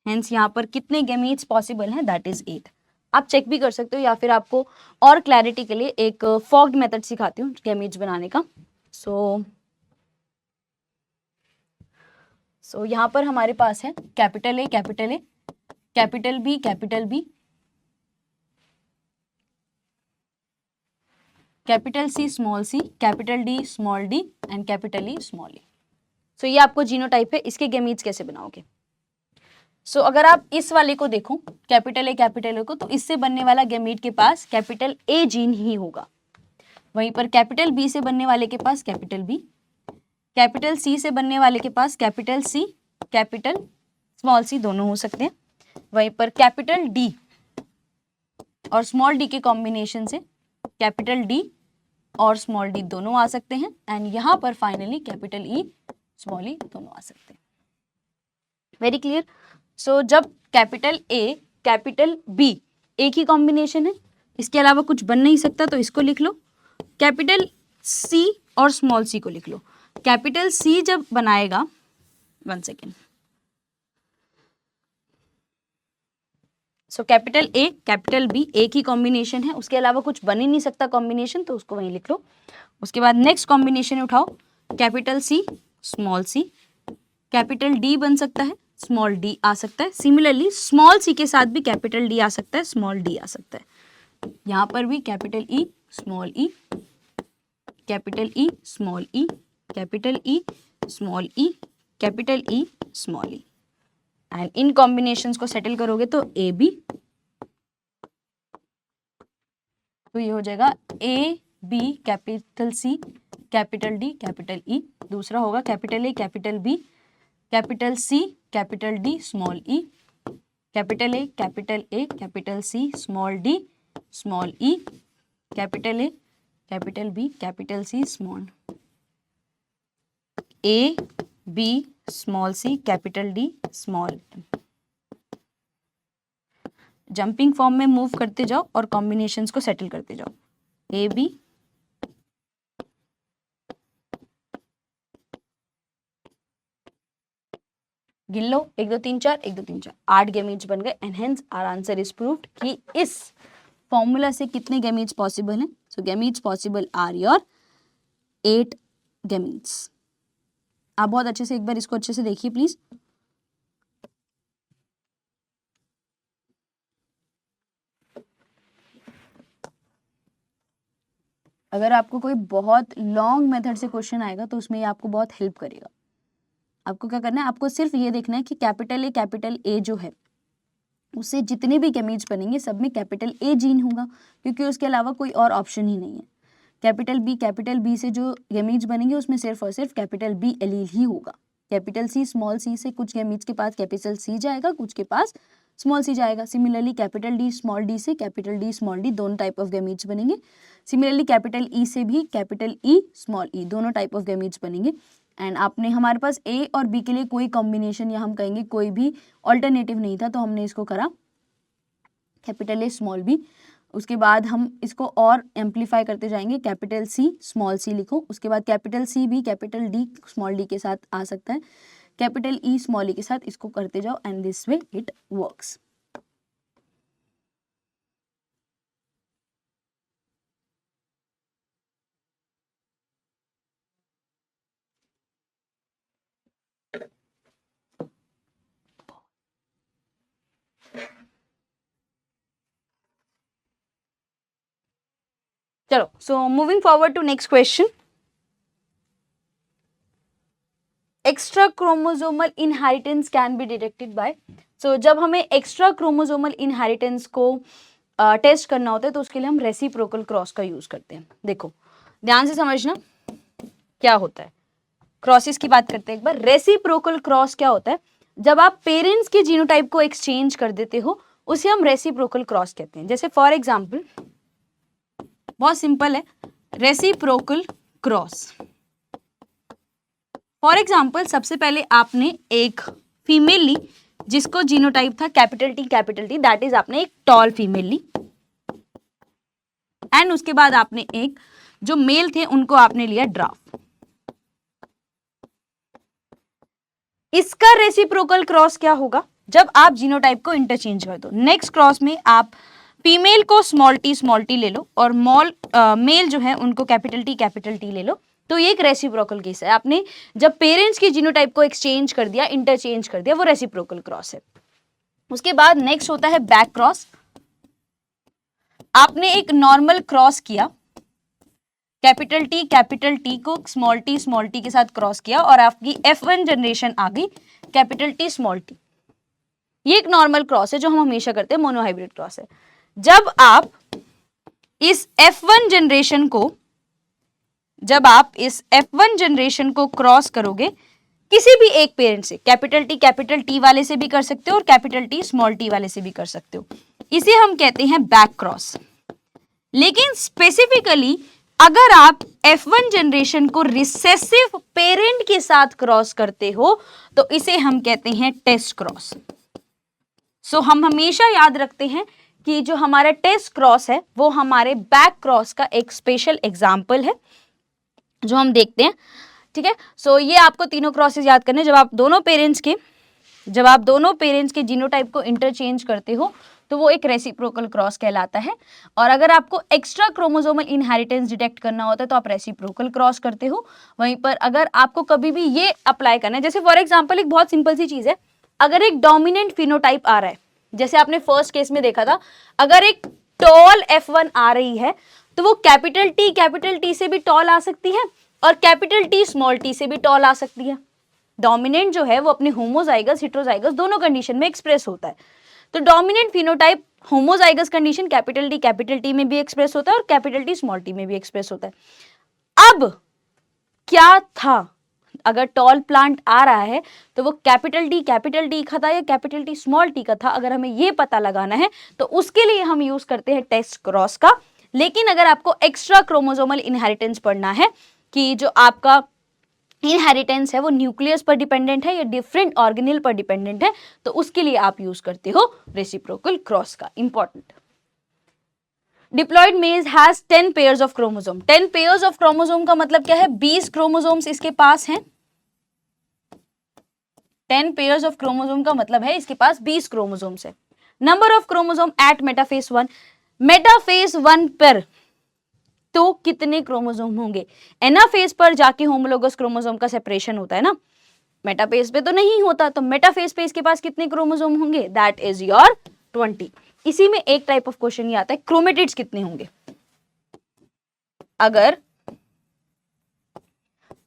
हेंस यहाँ पर कितने गैमीट्स पॉसिबल हैं, दैट इज 8। आप चेक भी कर सकते हो या फिर आपको और क्लैरिटी के लिए एक फॉग्ड मेथड सिखाती हूँ गैमीट्स बनाने का। सो यहाँ पर हमारे पास है capital A, capital B, capital B, capital C, capital D and capital E small E. So ये आपको जीनोटाइप है। इसके गैमीट्स कैसे बनाओगे? सो अगर आप इस वाले को देखो कैपिटल ए को, तो इससे बनने वाला गैमीट के पास कैपिटल ए जीन ही होगा। वहीं पर कैपिटल बी से बनने वाले के पास कैपिटल बी, कैपिटल सी से बनने वाले के पास capital C, capital small C दोनों हो सकते हैं। वहीं पर कैपिटल डी और स्मॉल डी के कॉम्बिनेशन से कैपिटल डी और स्मॉल डी दोनों आ सकते हैं। एंड यहाँ पर फाइनली कैपिटल ई, स्मॉल ई दोनों आ सकते हैं। Very clear. सो जब कैपिटल ए, कैपिटल बी एक ही कॉम्बिनेशन है, इसके अलावा कुछ बन नहीं सकता, तो इसको लिख लो। कैपिटल सी और स्मॉल सी को लिख लो। कैपिटल सी जब बनाएगा, 1 second, so capital A, capital B एक ही कॉम्बिनेशन है, उसके अलावा कुछ बन ही नहीं सकता कॉम्बिनेशन, तो उसको वहीं लिख लो। उसके बाद नेक्स्ट कॉम्बिनेशन उठाओ, capital C, small C, capital D बन सकता है, स्मॉल डी आ सकता है। सिमिलरली स्मॉल सी के साथ भी कैपिटल डी आ सकता है, स्मॉल डी आ सकता है। यहाँ पर भी capital E, small E, capital E, small E, capital E, small E, capital E, small E. And इन कॉम्बिनेशंस को सेटल करोगे तो ए बी, तो ये हो जाएगा A B, capital C, capital D, capital E. दूसरा होगा capital A, capital B, capital C, capital D, small E, capital A, capital C, small D, small E, capital A, capital B, capital C, small A B, small C, capital D, small. Jumping form में move करते जाओ और combinations को settle करते जाओ। A B, गिन लो, 1 2 3 4, 1 2 3 4, 8 gametes बन गए। And hence our answer is proved कि इस फॉर्मूला से कितने गैमीट्स पॉसिबल हैं। So gametes possible are your 8 gametes. आप बहुत अच्छे से एक बार इसको अच्छे से देखिए प्लीज। अगर आपको कोई बहुत लॉन्ग मेथड से क्वेश्चन आएगा तो उसमें ये आपको बहुत हेल्प करेगा। आपको क्या करना है, आपको सिर्फ ये देखना है कि कैपिटल ए जो है उससे जितने भी गैमीट्स बनेंगे सब में कैपिटल ए जीन होगा, क्योंकि उसके अलावा कोई और ऑप्शन ही नहीं है। कैपिटल बी से जो गैमीट्स बनेंगे उसमें सिर्फ और सिर्फ कैपिटल बी एलील ही होगा। कैपिटल सी, स्मॉल सी से कुछ गैमीट्स के पास कैपिटल सी जाएगा, कुछ के पास स्मॉल सी जाएगा। Similarly capital D, small D से कैपिटल डी, स्मॉल डी दोनों टाइप ऑफ गैमीट्स बनेंगे। सिमिलरली कैपिटल ई से भी कैपिटल ई, स्मॉल ई दोनों टाइप ऑफ गैमीट्स बनेंगे। एंड आपने, हमारे पास ए और बी के लिए कोई कॉम्बिनेशन या हम कहेंगे कोई भी ऑल्टरनेटिव नहीं था, तो हमने इसको करा कैपिटल ए, स्मॉल बी। उसके बाद हम इसको और एम्पलीफाई करते जाएंगे, कैपिटल सी, स्मॉल सी लिखो। उसके बाद कैपिटल सी भी कैपिटल डी, स्मॉल डी के साथ आ सकता है, कैपिटल ई, स्मॉल ई के साथ, इसको करते जाओ and this way it works. चलो, so moving forward to next question. Extra chromosomal inheritance can be detected by. So जब हमें एक्स्ट्रा क्रोमोसोमल इनहेरिटेंस को टेस्ट करना होता है तो उसके लिए हम रेसिप्रोकल क्रॉस का यूज करते हैं। देखो ध्यान से समझना क्या होता है। क्रॉसेस की बात करते हैं एक बार। रेसिप्रोकल क्रॉस क्या होता है, जब आप पेरेंट्स के जीनोटाइप को एक्सचेंज कर देते हो उसे हम रेसिप्रोकल क्रॉस कहते हैं। जैसे फॉर एग्जांपल, बहुत सिंपल है, रेसिप्रोकल क्रॉस। फॉर एग्जाम्पल, सबसे पहले आपने एक फीमेल ली जिसको जीनोटाइप था कैपिटल टी, दैट इज आपने एक टॉल फीमेल ली। एंड उसके बाद आपने एक जो मेल थे उनको आपने लिया ड्राफ। इसका रेसिप्रोकल क्रॉस क्या होगा? जब आप जीनोटाइप को इंटरचेंज कर दो। नेक्स्ट क्रॉस में आप फीमेल को स्मॉल टी ले लो और मेल जो है उनको कैपिटल टी ले लो, तो ये एक रेसिप्रोकल केस है। आपने जब पेरेंट्स की जीनोटाइप को एक्सचेंज कर दिया, इंटरचेंज कर दिया, वो रेसिप्रोकल क्रॉस है। उसके बाद नेक्स्ट होता है बैक क्रॉस। आपने एक नॉर्मल क्रॉस किया, कैपिटल टी को स्मॉल टी के साथ क्रॉस किया और आपकी F1 जनरेशन आ गई कैपिटल टी स्मॉल टी। ये एक नॉर्मल क्रॉस है जो हम हमेशा करते हैं, मोनोहाइब्रिड क्रॉस है। जब आप इस F1 जनरेशन को क्रॉस करोगे किसी भी एक पेरेंट से, कैपिटल टी वाले से भी कर सकते हो और कैपिटल टी स्मॉल टी वाले से भी कर सकते हो, इसे हम कहते हैं बैक क्रॉस। लेकिन स्पेसिफिकली अगर आप F1 जनरेशन को रिसेसिव पेरेंट के साथ क्रॉस करते हो तो इसे हम कहते हैं टेस्ट क्रॉस। सो हम हमेशा याद रखते हैं कि जो हमारा टेस्ट क्रॉस है वो हमारे बैक क्रॉस का एक स्पेशल एग्जाम्पल है जो हम देखते हैं, ठीक है। सो ये आपको तीनों क्रॉसेस याद करने। जब आप दोनों पेरेंट्स के जीनोटाइप को इंटरचेंज करते हो तो वो एक रेसिप्रोकल क्रॉस कहलाता है। और अगर आपको एक्स्ट्रा क्रोमोसोमल इनहेरिटेंस डिटेक्ट करना होता है तो आप रेसिप्रोकल क्रॉस करते हो। वहीं पर अगर आपको कभी भी ये अप्लाई करना है, जैसे फॉर एग्जांपल एक बहुत सिंपल सी चीज है, अगर एक डोमिनेंट फिनोटाइप आ रहा है, जैसे आपने फर्स्ट केस में देखा था, अगर एक टॉल F1 आ रही है तो वो कैपिटल टी से भी टॉल आ सकती है और कैपिटल टी स्मॉल टी से भी टॉल आ सकती है। डोमिनेंट जो है वो अपने होमोजाइगस हेटेरोजाइगस दोनों कंडीशन में एक्सप्रेस होता है। तो dominant phenotype homozygous condition capital T में भी एक्सप्रेस होता है और कैपिटल टी स्मॉल टी में भी एक्सप्रेस होता है। अब क्या था, अगर टॉल प्लांट आ रहा है तो वो कैपिटल टी का था या कैपिटल टी स्मॉल टी का था, अगर हमें ये पता लगाना है तो उसके लिए हम यूज करते हैं टेस्ट क्रॉस का। लेकिन अगर आपको एक्स्ट्रा क्रोमोसोमल इनहेरिटेंस पढ़ना है कि जो आपका इनहेरिटेंस है वो न्यूक्लियस पर डिपेंडेंट है या डिफरेंट ऑर्गेनेल पर डिपेंडेंट है, तो उसके लिए आप यूज करते हो रेसिप्रोकल क्रॉस का। इंपॉर्टेंट, डिप्लॉयड मेज has 10 pairs of chromosome. 10 pairs of chromosome का मतलब क्या है? 20 क्रोमोसोम्स इसके पास हैं। 10 पेयर्स ऑफ क्रोमोसोम का मतलब है इसके पास 20 क्रोमोसोम्स है। Number of chromosome at metaphase 1, metaphase 1 पर तो कितने क्रोमोसोम होंगे? एनाफेज पर जाके होमोलोगस क्रोमोसोम का सेपरेशन होता है ना, मेटाफेज पे तो नहीं होता, तो मेटाफेज पे इसके पास कितने क्रोमोसोम होंगे? That is your 20। इसी में एक टाइप ऑफ क्वेश्चन ये आता है, क्रोमेटिड्स कितने होंगे? अगर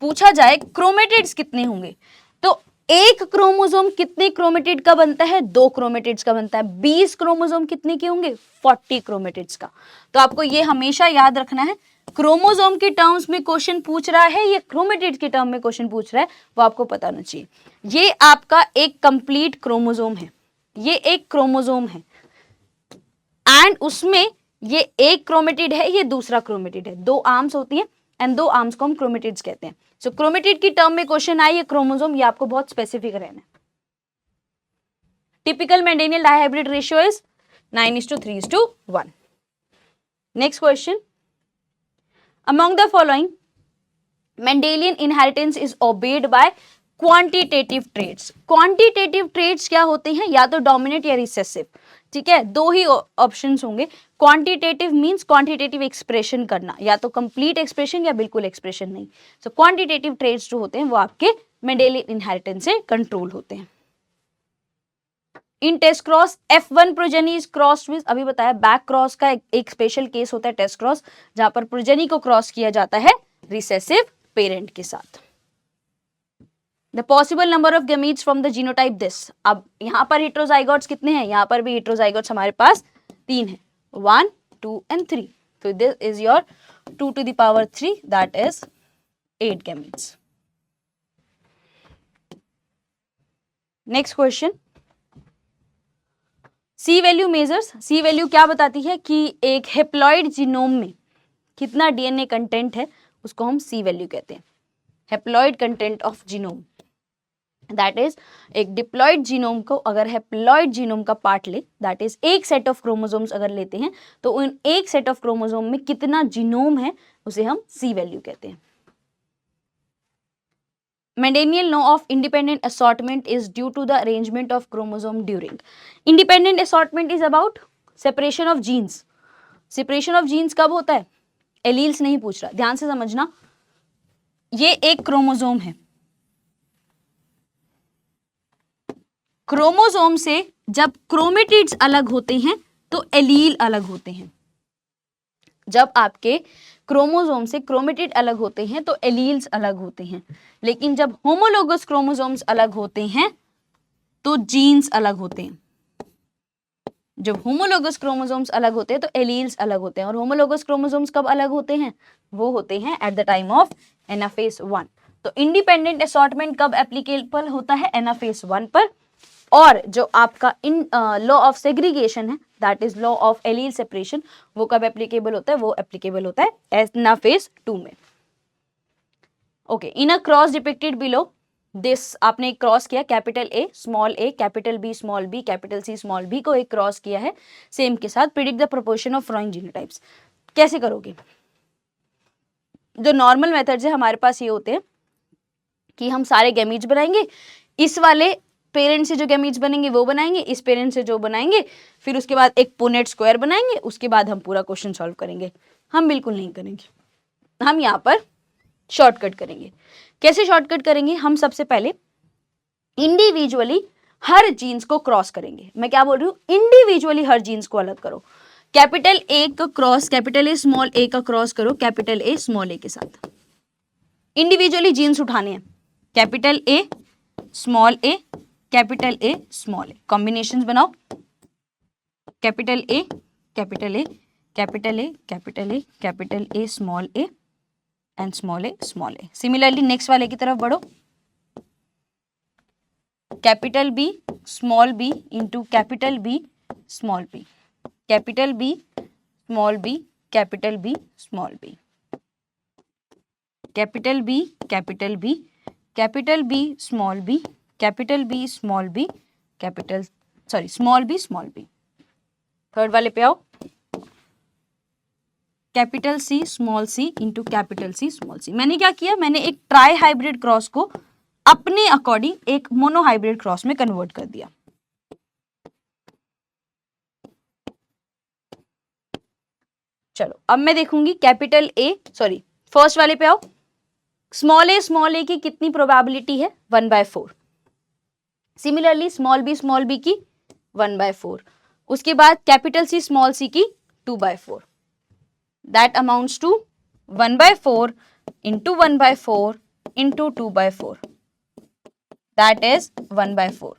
पूछा जाए क्रोमेटिड्स कितने होंगे तो एक क्रोमोसोम कितने क्रोमेटिड का बनता है? 2 क्रोमेटिड्स का बनता है। 20 क्रोमोसोम कितने के होंगे? 40 क्रोमेटिड्स का। तो आपको ये हमेशा याद रखना है, क्रोमोसोम के टर्म्स में क्वेश्चन पूछ रहा है या क्रोमेटिड्स के टर्म में क्वेश्चन पूछ रहा है, वो आपको पता होना चाहिए। ये आपका एक कंप्लीट क्रोमोसोम है, ये एक क्रोमोसोम है एंड उसमें ये एक क्रोमेटिड है, ये दूसरा क्रोमेटिड है। 2 आर्म्स होती है एंड 2 आर्म्स को हम क्रोमेटिड्स कहते हैं। सो क्रोमेटिड की टर्म में क्वेश्चन आए, ये क्रोमोसोम, ये आपको बहुत स्पेसिफिक रहना है। Typical Mendelian dihybrid ratio is 9:3:1। Next question, among the following Mendelian inheritance is obeyed by quantitative traits. Quantitative traits क्या होते हैं? या तो डोमिनेंट या रिसेसिव, ठीक है, 2 ही ऑप्शंस होंगे। क्वांटिटेटिव मींस क्वांटिटेटिव एक्सप्रेशन करना, या तो कंप्लीट एक्सप्रेशन या बिल्कुल एक्सप्रेशन नहीं। सो क्वांटिटेटिव ट्रेट्स जो होते हैं वो आपके मेंडेलियन इनहेरिटेंस से कंट्रोल होते हैं। In test cross F1 progeny is crossed with, अभी बताया बैक क्रॉस का एक स्पेशल केस होता है टेस्ट क्रॉस, जहां पर प्रोजेनी को क्रॉस किया जाता है रिसेसिव पेरेंट के साथ। The possible number of gametes from the genotype this। अब यहाँ पर heterozygotes कितने हैं? यहाँ पर भी heterozygotes हमारे पास 3 हैं, 1, 2 and 3। So this is your 2 to the power 3, that is 8 gametes। Next question, C value measures। C value क्या बताती है कि एक हेप्लॉइड जीनोम में कितना DNA कंटेंट है, उसको हम C value कहते हैं। Haploid content of genome, that is एक डिप्लॉइड जीनोम को अगर हेप्लॉइड जीनोम का पार्ट ले, दैट इज एक सेट ऑफ क्रोमोसोम्स अगर लेते हैं तो उन एक सेट ऑफ क्रोमोसोम में कितना जीनोम है उसे हम C वैल्यू कहते हैं। Mendelian law of independent assortment is due to the arrangement of chromosome during. Independent assortment is about separation of genes. Separation of genes कब होता है? एलील्स नहीं पूछ रहा, ध्यान से समझना. ये एक क्रोमोसोम है. क्रोमोसोम से जब क्रोमेटिड्स अलग होते हैं तो एलील अलग होते हैं. जब आपके क्रोमोसोम से क्रोमेटिड अलग होते हैं तो एलील्स अलग होते हैं. लेकिन जब होमोलोगस क्रोमोसोम्स अलग होते हैं तो जीन्स अलग होते हैं. जब होमोलोगस क्रोमोसोम्स अलग होते हैं तो एलील्स अलग होते हैं. और होमोलोगस क्रोमोसोम्स कब अलग होते हैं? वो होते हैं eight the time of anaphase 1. तो इंडिपेंडेंट असॉर्टमेंट कब एप्लीकेबल होता है? एनाफेज 1 पर. और जो आपका इन लॉ ऑफ सेग्रीगेशन है, that is law of allele separation, वो कब एप्लीकेबल होता है? वो एप्लीकेबल होता है एनाफेज 2 में. Okay, in a cross depicted below this, आपने एक क्रॉस किया, capital A small A, capital B small B, capital C small B को एक क्रॉस किया है सेम के साथ. Predict the proportion of following genotypes. कैसे करोगे? जो नॉर्मल मेथड्स है हमारे पास ये होते हैं कि हम सारे गैमीट्स बनाएंगे, इस वाले पेरेंट से जो गैमीट्स बनेंगे वो बनाएंगे, इस पेरेंट से जो बनाएंगे, फिर उसके बाद एक पुनेट स्क्वायर बनाएंगे, उसके बाद हम पूरा क्वेश्चन सॉल्व करेंगे. हम बिल्कुल नहीं करेंगे. हम यहाँ पर शॉर्टकट करेंगे. कैसे शॉर्टकट करेंगे? हम सबसे पहले इंडिविजुअली हर जीन्स को क्रॉस करेंगे. मैं क्या बोल रही हूँ? इंडिविजुअली हर जीन्स को अलग करो. कैपिटल ए का क्रॉस कैपिटल ए स्मॉल ए का क्रॉस करो कैपिटल ए स्मॉल ए के साथ. इंडिविजुअली जीन्स उठाने हैं. Capital A small A, capital A small A, combinations बनाओ. Capital A capital A capital A capital A capital A small A and small A small A. Similarly next वाले की तरफ बढ़ो. Capital B small B into capital B small B, capital B small B capital B small B, capital B capital B capital B small B, capital B small B capital small B. Third वाले पे आओ. Capital C small C into capital C small C. मैंने क्या किया? मैंने एक try hybrid cross को अपने अकॉर्डिंग एक मोनो हाइब्रिड क्रॉस में कन्वर्ट कर दिया. चलो अब मैं देखूंगी कैपिटल ए फर्स्ट वाले पे आओ. स्मॉल ए की कितनी प्रोबेबिलिटी है? 1/4. सिमिलरली स्मॉल बी की 1/4. उसके बाद कैपिटल सी स्मॉल सी की 2/4. That amounts to 1/4 into 1/4 into 2/4. That is 1/4.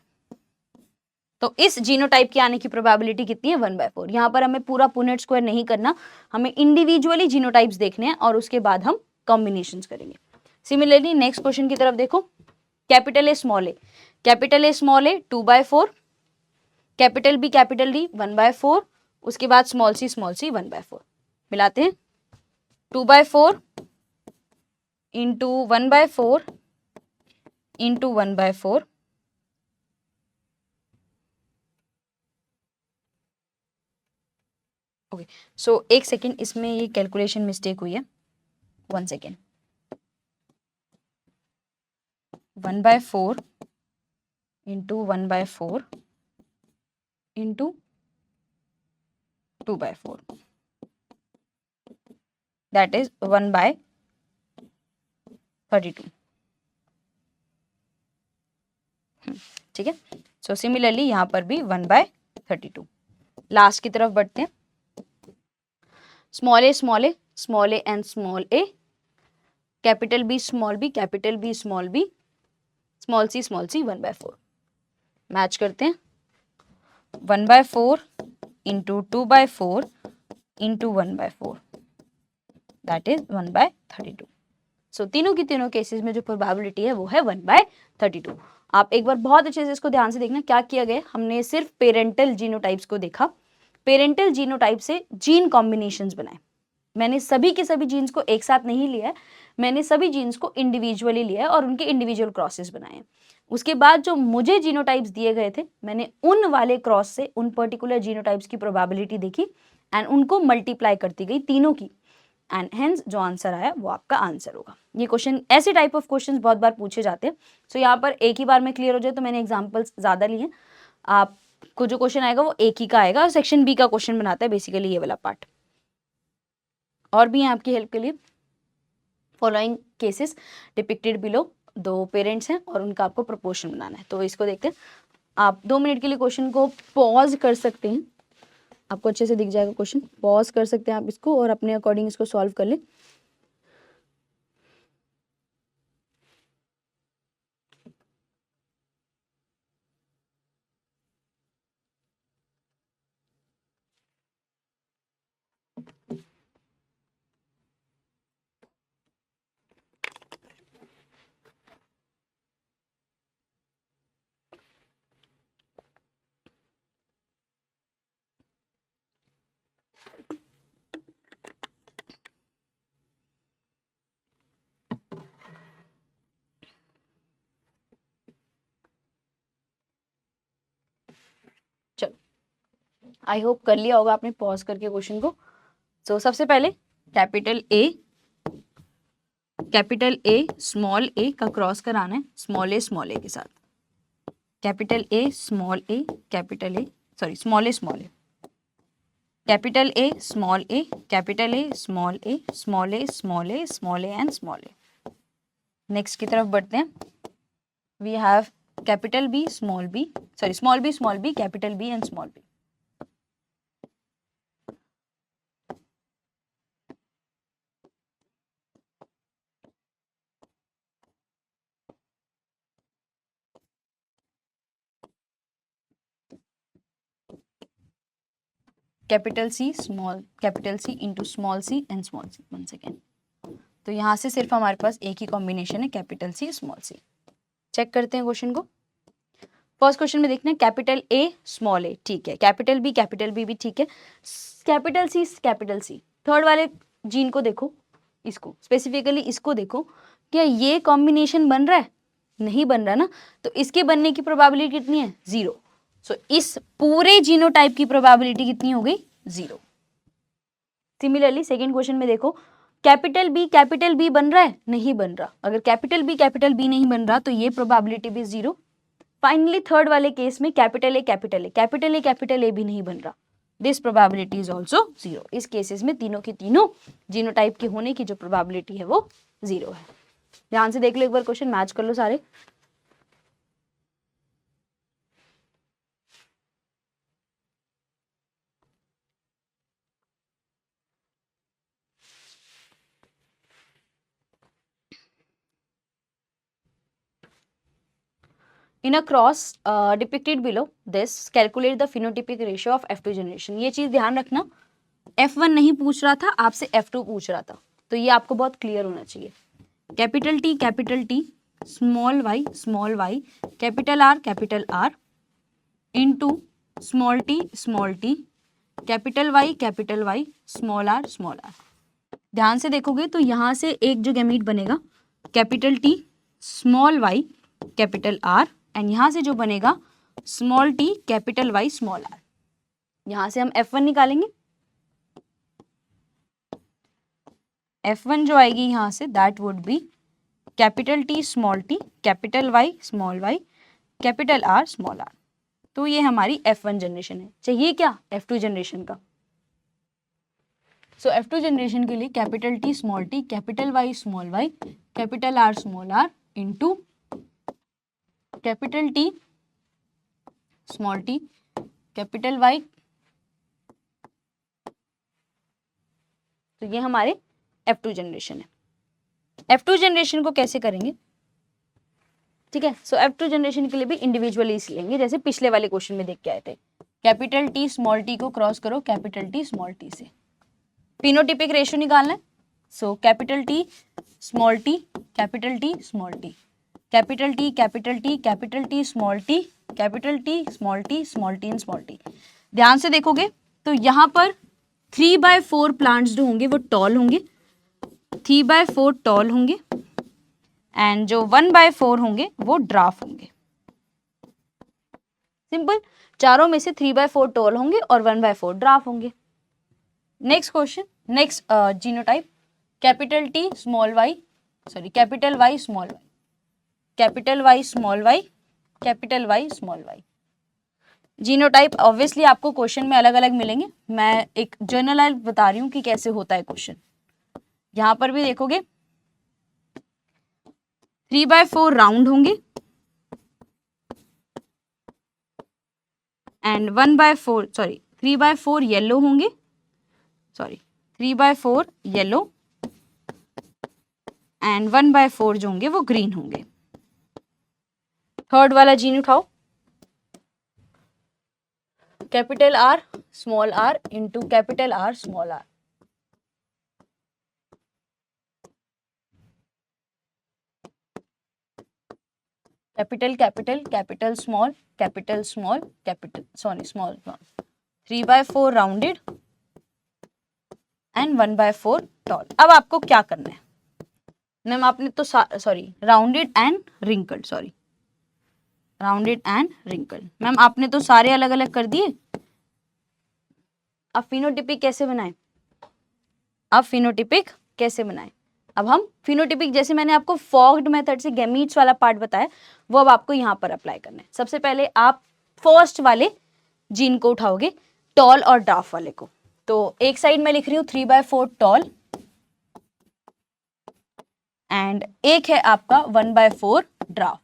तो इस जीनोटाइप के आने की प्रोबेबिलिटी कितनी है? 1/4. यहाँ पर हमें पूरा पुनेट स्क्वायर नहीं करना, हमें इंडिविजुअली जीनोटाइप्स देखने हैं और उसके बाद हम कॉम्बिनेशंस करेंगे. सिमिलरली नेक्स्ट क्वेश्चन की तरफ देखो. Capital A small A 2/4, capital B 1/4, उसके बाद स्मॉल सी 1/4. मिलाते हैं. 2/4 इंटू 1/4 इंटू 1/4. ओके, सो एक सेकेंड, इसमें ये कैलकुलेशन मिस्टेक हुई है. 1 second. 1/4 into 1/4 into 2/4. That is 1/32. ठीक है. सो सिमिलरली यहां पर भी 1/32. लास्ट की तरफ बढ़ते हैं. Small A and small A, capital B small B small C 1/4. Match करते हैं. 1/4 into 2/4 into 1/4. That is 1/32. So तीनों की तीनों केसेस में जो प्रोबेबिलिटी है वो है 1/32. आप एक बार बहुत अच्छे से इसको ध्यान से देखना. क्या किया गया? हमने सिर्फ पेरेंटल जीनोटाइप्स को देखा. पेरेंटल जीनोटाइप से जीन कॉम्बिनेशंस बनाए. मैंने सभी के सभी जीन्स को एक साथ नहीं लिया है, मैंने सभी जीन्स को इंडिविजुअली लिया है और उनके इंडिविजुअल क्रॉसेस बनाए हैं. उसके बाद जो मुझे जीनोटाइप्स दिए गए थे, मैंने उन वाले क्रॉस से उन पर्टिकुलर जीनोटाइप्स की प्रोबेबिलिटी देखी एंड उनको मल्टीप्लाई करती गई तीनों की. एंड हेंस जो आंसर आया वो आपका आंसर होगा। ये क्वेश्चन, ऐसे टाइप ऑफ क्वेश्चन बहुत बार पूछे जाते हैं। सो यहाँ पर एक ही बार में क्लियर हो जाए तो मैंने एग्जाम्पल्स ज़्यादा लिए हैं। आपको जो क्वेश्चन आएगा वो एक ही का आएगा और सेक्शन बी का क्वेश्चन बनाता है बेसिकली ये वाला पार्ट। और भी है आपकी हेल्प के लिए। Following cases depicted below, 2 parents हैं और उनका आपको प्रोपोर्शन बनाना है। तो इसको देखते हैं। आप 2 मिनट के लिए क्वेश्चन को पॉज कर सकते हैं, आपको अच्छे से दिख जाएगा क्वेश्चन। पॉज कर सकते हैं आप इसको और अपने अकॉर्डिंग इसको सॉल्व कर लें। चलो, आई होप कर लिया होगा आपने पॉज करके क्वेश्चन को। तो सबसे पहले कैपिटल ए स्मॉल ए का क्रॉस कराना है स्मॉल ए के साथ। Capital A small A capital A, sorry small A capital A small A capital A small A small A small A small A and small A. Next की तरफ बढ़ते हैं। We have capital B small B, sorry small B capital B and small B. Capital C into small C and small C once again. तो यहाँ से सिर्फ हमारे पास एक ही कॉम्बिनेशन है, capital C small C. Check करते हैं क्वेश्चन को। फर्स्ट क्वेश्चन में देखना है कैपिटल ए स्मॉल ए, ठीक है। कैपिटल बी भी ठीक है। कैपिटल सी थर्ड वाले जीन को देखो, इसको स्पेसिफिकली इसको देखो, क्या ये कॉम्बिनेशन बन रहा है? नहीं बन रहा ना, तो इसके बनने की प्रोबेबिलिटी कितनी है? 0। सो इस पूरे जीनोटाइप की प्रोबेबिलिटी कितनी हो गई? 0। सिमिलरली सेकेंड क्वेश्चन में देखो, कैपिटल बी बन रहा है? नहीं बन रहा। अगर कैपिटल बी नहीं बन रहा तो ये प्रोबेबिलिटी भी 0। फाइनली थर्ड वाले केस में कैपिटल ए भी नहीं बन रहा, दिस प्रोबेबिलिटी इज ऑल्सो 0। इस केसेस में तीनों की तीनों जीनोटाइप के होने की जो प्रोबेबिलिटी है वो 0 है। ध्यान से देख लो एक बार क्वेश्चन, मैच कर लो सारे। In a cross depicted below this, calculate the phenotypic ratio of F2 generation। ये चीज ध्यान रखना, F1 नहीं पूछ रहा था आपसे, F2 पूछ रहा था, तो ये आपको बहुत क्लियर होना चाहिए। Capital T small Y capital R into small T capital Y small R. ध्यान से देखोगे तो यहाँ से एक जो गैमीट बनेगा capital T small Y capital R, and यहाँ से जो बनेगा small T capital Y small R. यहाँ से हम F1 निकालेंगे। F1 जो आएगी यहाँ से that would be capital T capital Y capital R small R. तो ये हमारी F1 जनरेशन है। चाहिए क्या F2 जनरेशन का? सो F2 जनरेशन के लिए capital T capital Y capital R small R into capital T capital Y. तो ये हमारे F2 जनरेशन है। F2 जनरेशन को कैसे करेंगे? ठीक है, सो F2 जनरेशन के लिए भी इंडिविजुअली लेंगे, जैसे पिछले वाले क्वेश्चन में देख के आए थे। कैपिटल टी स्मॉल टी को क्रॉस करो कैपिटल टी स्मॉल टी से, फिनोटिपिक रेशियो निकालना है। So capital T small T capital T small T capital T capital T small T capital T small T small T and small T. ध्यान से देखोगे तो यहाँ पर 3/4 प्लांट्स जो होंगे वो टॉल होंगे, 3/4 टॉल होंगे, एंड जो 1/4 होंगे वो ड्राफ होंगे। सिंपल, चारों में से 3/4 टॉल होंगे और 1/4 ड्राफ होंगे। Next question, next genotype capital T small Y, sorry capital Y small Y, capital Y small Y, capital Y small Y. Genotype obviously आपको क्वेश्चन में अलग अलग मिलेंगे, मैं एक जनरल बता रही हूँ कि कैसे होता है क्वेश्चन। यहां पर भी देखोगे 3/4 राउंड होंगे एंड 1/4 सॉरी 3/4 येलो होंगे, सॉरी 3/4 येलो एंड 1/4 जो होंगे वो ग्रीन होंगे। थर्ड वाला जीन उठाओ, capital R small R into capital R small R. Capital capital capital small capital small capital sorry small 3/4 rounded and 1/4 tall. अब आपको क्या करना है मैम, आपने तो sorry rounded and wrinkled, sorry rounded and wrinkled, ma'am आपने तो सारे अलग अलग कर दिए। अब फिनोटिपिक कैसे बनाएं, अब फिनोटिपिक कैसे बनाएं? अब हम फिनोटिपिक जैसे मैंने आपको फॉग्ड मेथड से गैमीट्स वाला पार्ट बताया वो अब आपको यहाँ पर अप्लाई करना है। सबसे पहले आप फर्स्ट वाले जीन को उठाओगे, टॉल और ड्राफ वाले को। तो एक साइड में लिख रही हूँ 3/4 टॉल एंड एक है आपका 1/4 ड्राफ।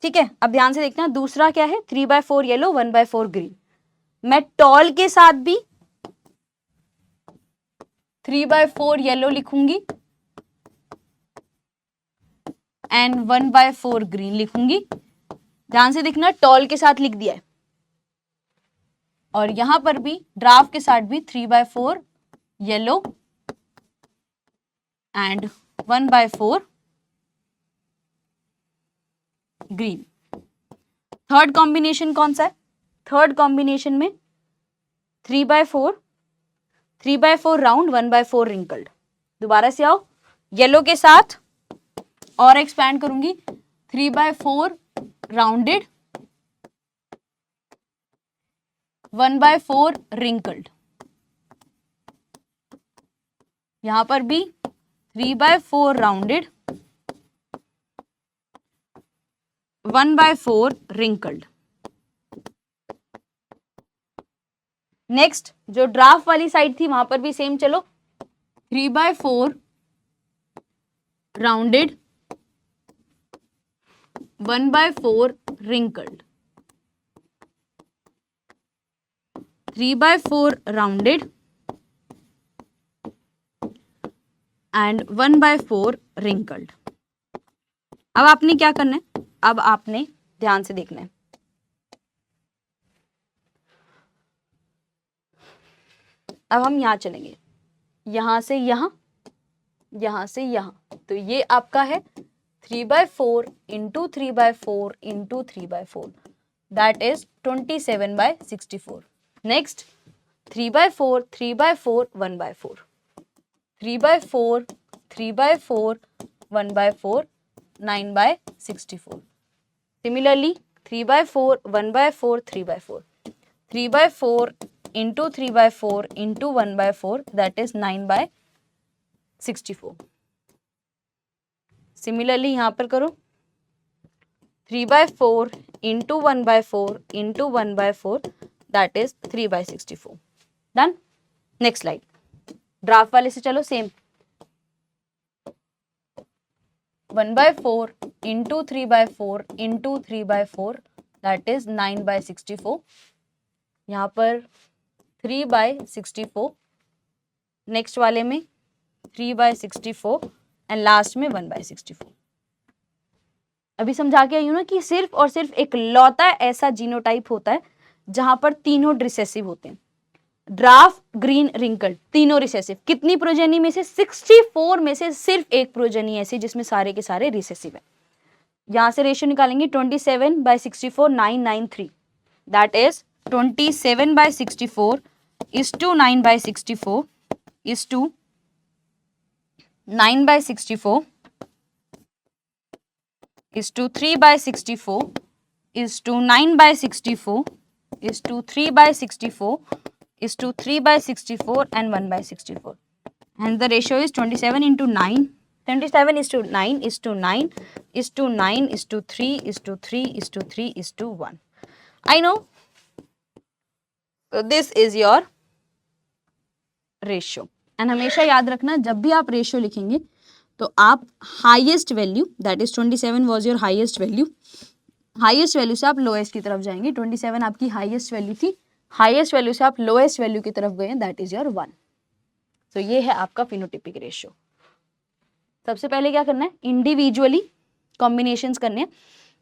ठीक है, अब ध्यान से देखना दूसरा क्या है, 3/4 येलो 1/4 ग्रीन। मैं टॉल के साथ भी 3/4 येलो लिखूंगी एंड 1/4 ग्रीन लिखूंगी। ध्यान से देखना टॉल के साथ लिख दिया है, और यहां पर भी ड्राफ के साथ भी 3/4 yellow and 1/4 green. Third combination कौन सा है, थर्ड कॉम्बिनेशन में 3/4 राउंड 1/4 रिंकल्ड। दोबारा से आओ, येलो के साथ और एक्सपैंड करूंगी 3/4 राउंडेड 1/4 रिंकल्ड। यहां पर भी 3/4 राउंडेड 1/4 रिंकल्ड। नेक्स्ट जो ड्राफ्ट वाली साइड थी वहां पर भी सेम, चलो 3/4 rounded 1/4 wrinkled, 3/4 rounded and 1/4 wrinkled. अब आपने क्या करना है, अब आपने ध्यान से देखना है, अब हम यहां चलेंगे, यहां से यहां, यहां से यहां। तो ये आपका है 3/4 into 3/4 into 3/4, that is 27/64। Next 3/4 3/4 1/4, 3/4 3/4 1/4 9/64। Similarly 3/4 1/4 3/4, 3/4 into 3/4 into 1/4 that is 9/64। Similarly यहाँ पर करो 3/4 into 1/4 into 1/4 that is 3/64। Done। Next slide, draft वाले से चलो same 1/4 into 3/4 into 3/4 that is 9/64। यहाँ पर 3/64, नेक्स्ट वाले में 3/64 एंड लास्ट में 1/64। अभी समझा के आई हूं ना कि सिर्फ और सिर्फ एक लौता ऐसा जीनोटाइप होता है जहां पर तीनों रिसेसिव होते हैं, ड्राफ ग्रीन रिंकल्ड तीनों रिसेसिव। कितनी प्रोजेनी में से, 64 में से सिर्फ एक प्रोजेनी ऐसी जिसमें सारे के सारे रिसेसिव है। यहां से रेशियो निकालेंगे 27/64 993, that is 27/64 is to 9/64 is to 9/64 is to 3/64 is to 9/64 is to 3/64 is to 3/64 and 1/64. And the ratio is 27 into 9. 27 is to 9 is to 9 is to 9 is to 3 is to 3 is to 3 is to 1. I know. So this is your ratio. And हमेशा याद रखना जब भी आप ratio लिखेंगे तो आप highest value, that is 27 was your highest value, highest value से आप लोएस्ट की तरफ जाएंगे. 27 आपकी हाईएस्ट वैल्यू थी, हाईएस्ट वैल्यू से आप लोएस्ट वैल्यू की तरफ गए, दैट इज योर 1. तो ये है आपका फिनोटिपिक रेशियो. सबसे पहले क्या करना है, इंडिविजुअली कॉम्बिनेशंस करने हैं.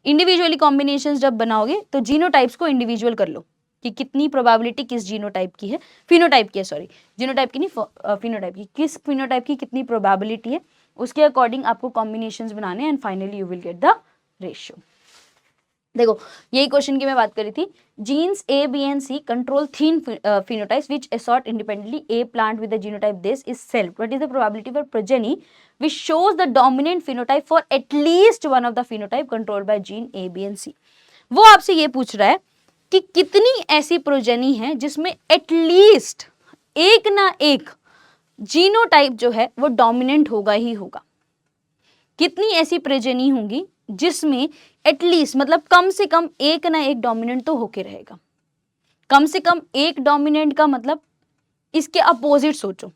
इंडिविजुअली कॉम्बिनेशंस जब बनाओगे तो जीनोटाइप्स को इंडिविजुअल कर लो कि कितनी प्रोबेबिलिटी किस जीनोटाइप की है, फिनोटाइप की है, सॉरी जीनोटाइप की नहीं, फिनोटाइप की, किस फिनोटाइप की कितनी प्रोबेबिलिटी है, उसके अकॉर्डिंग आपको कॉम्बिनेशंस बनाने हैं and finally you will get the ratio. देखो यही क्वेश्चन की मैं बात करी थी. Genes A, B and C control thin phenotypes which assort independently. A plant with the genotype this is cell. What is the probability for progeny which shows the dominant phenotype for at least one of the phenotype controlled by gene A, B and C? वो आपसे ये पूछ रहा है कि कितनी ऐसी progeny है जिसमें एटलीस्ट एक ना एक जीनोटाइप जो है वो डोमिनेंट होगा ही होगा. कितनी ऐसी प्रोजेनी होंगी जिसमें एटलीस्ट मतलब कम से कम एक ना एक डोमिनेंट तो होके रहेगा. कम से कम एक डोमिनेंट का मतलब इसके अपोजिट सोचो.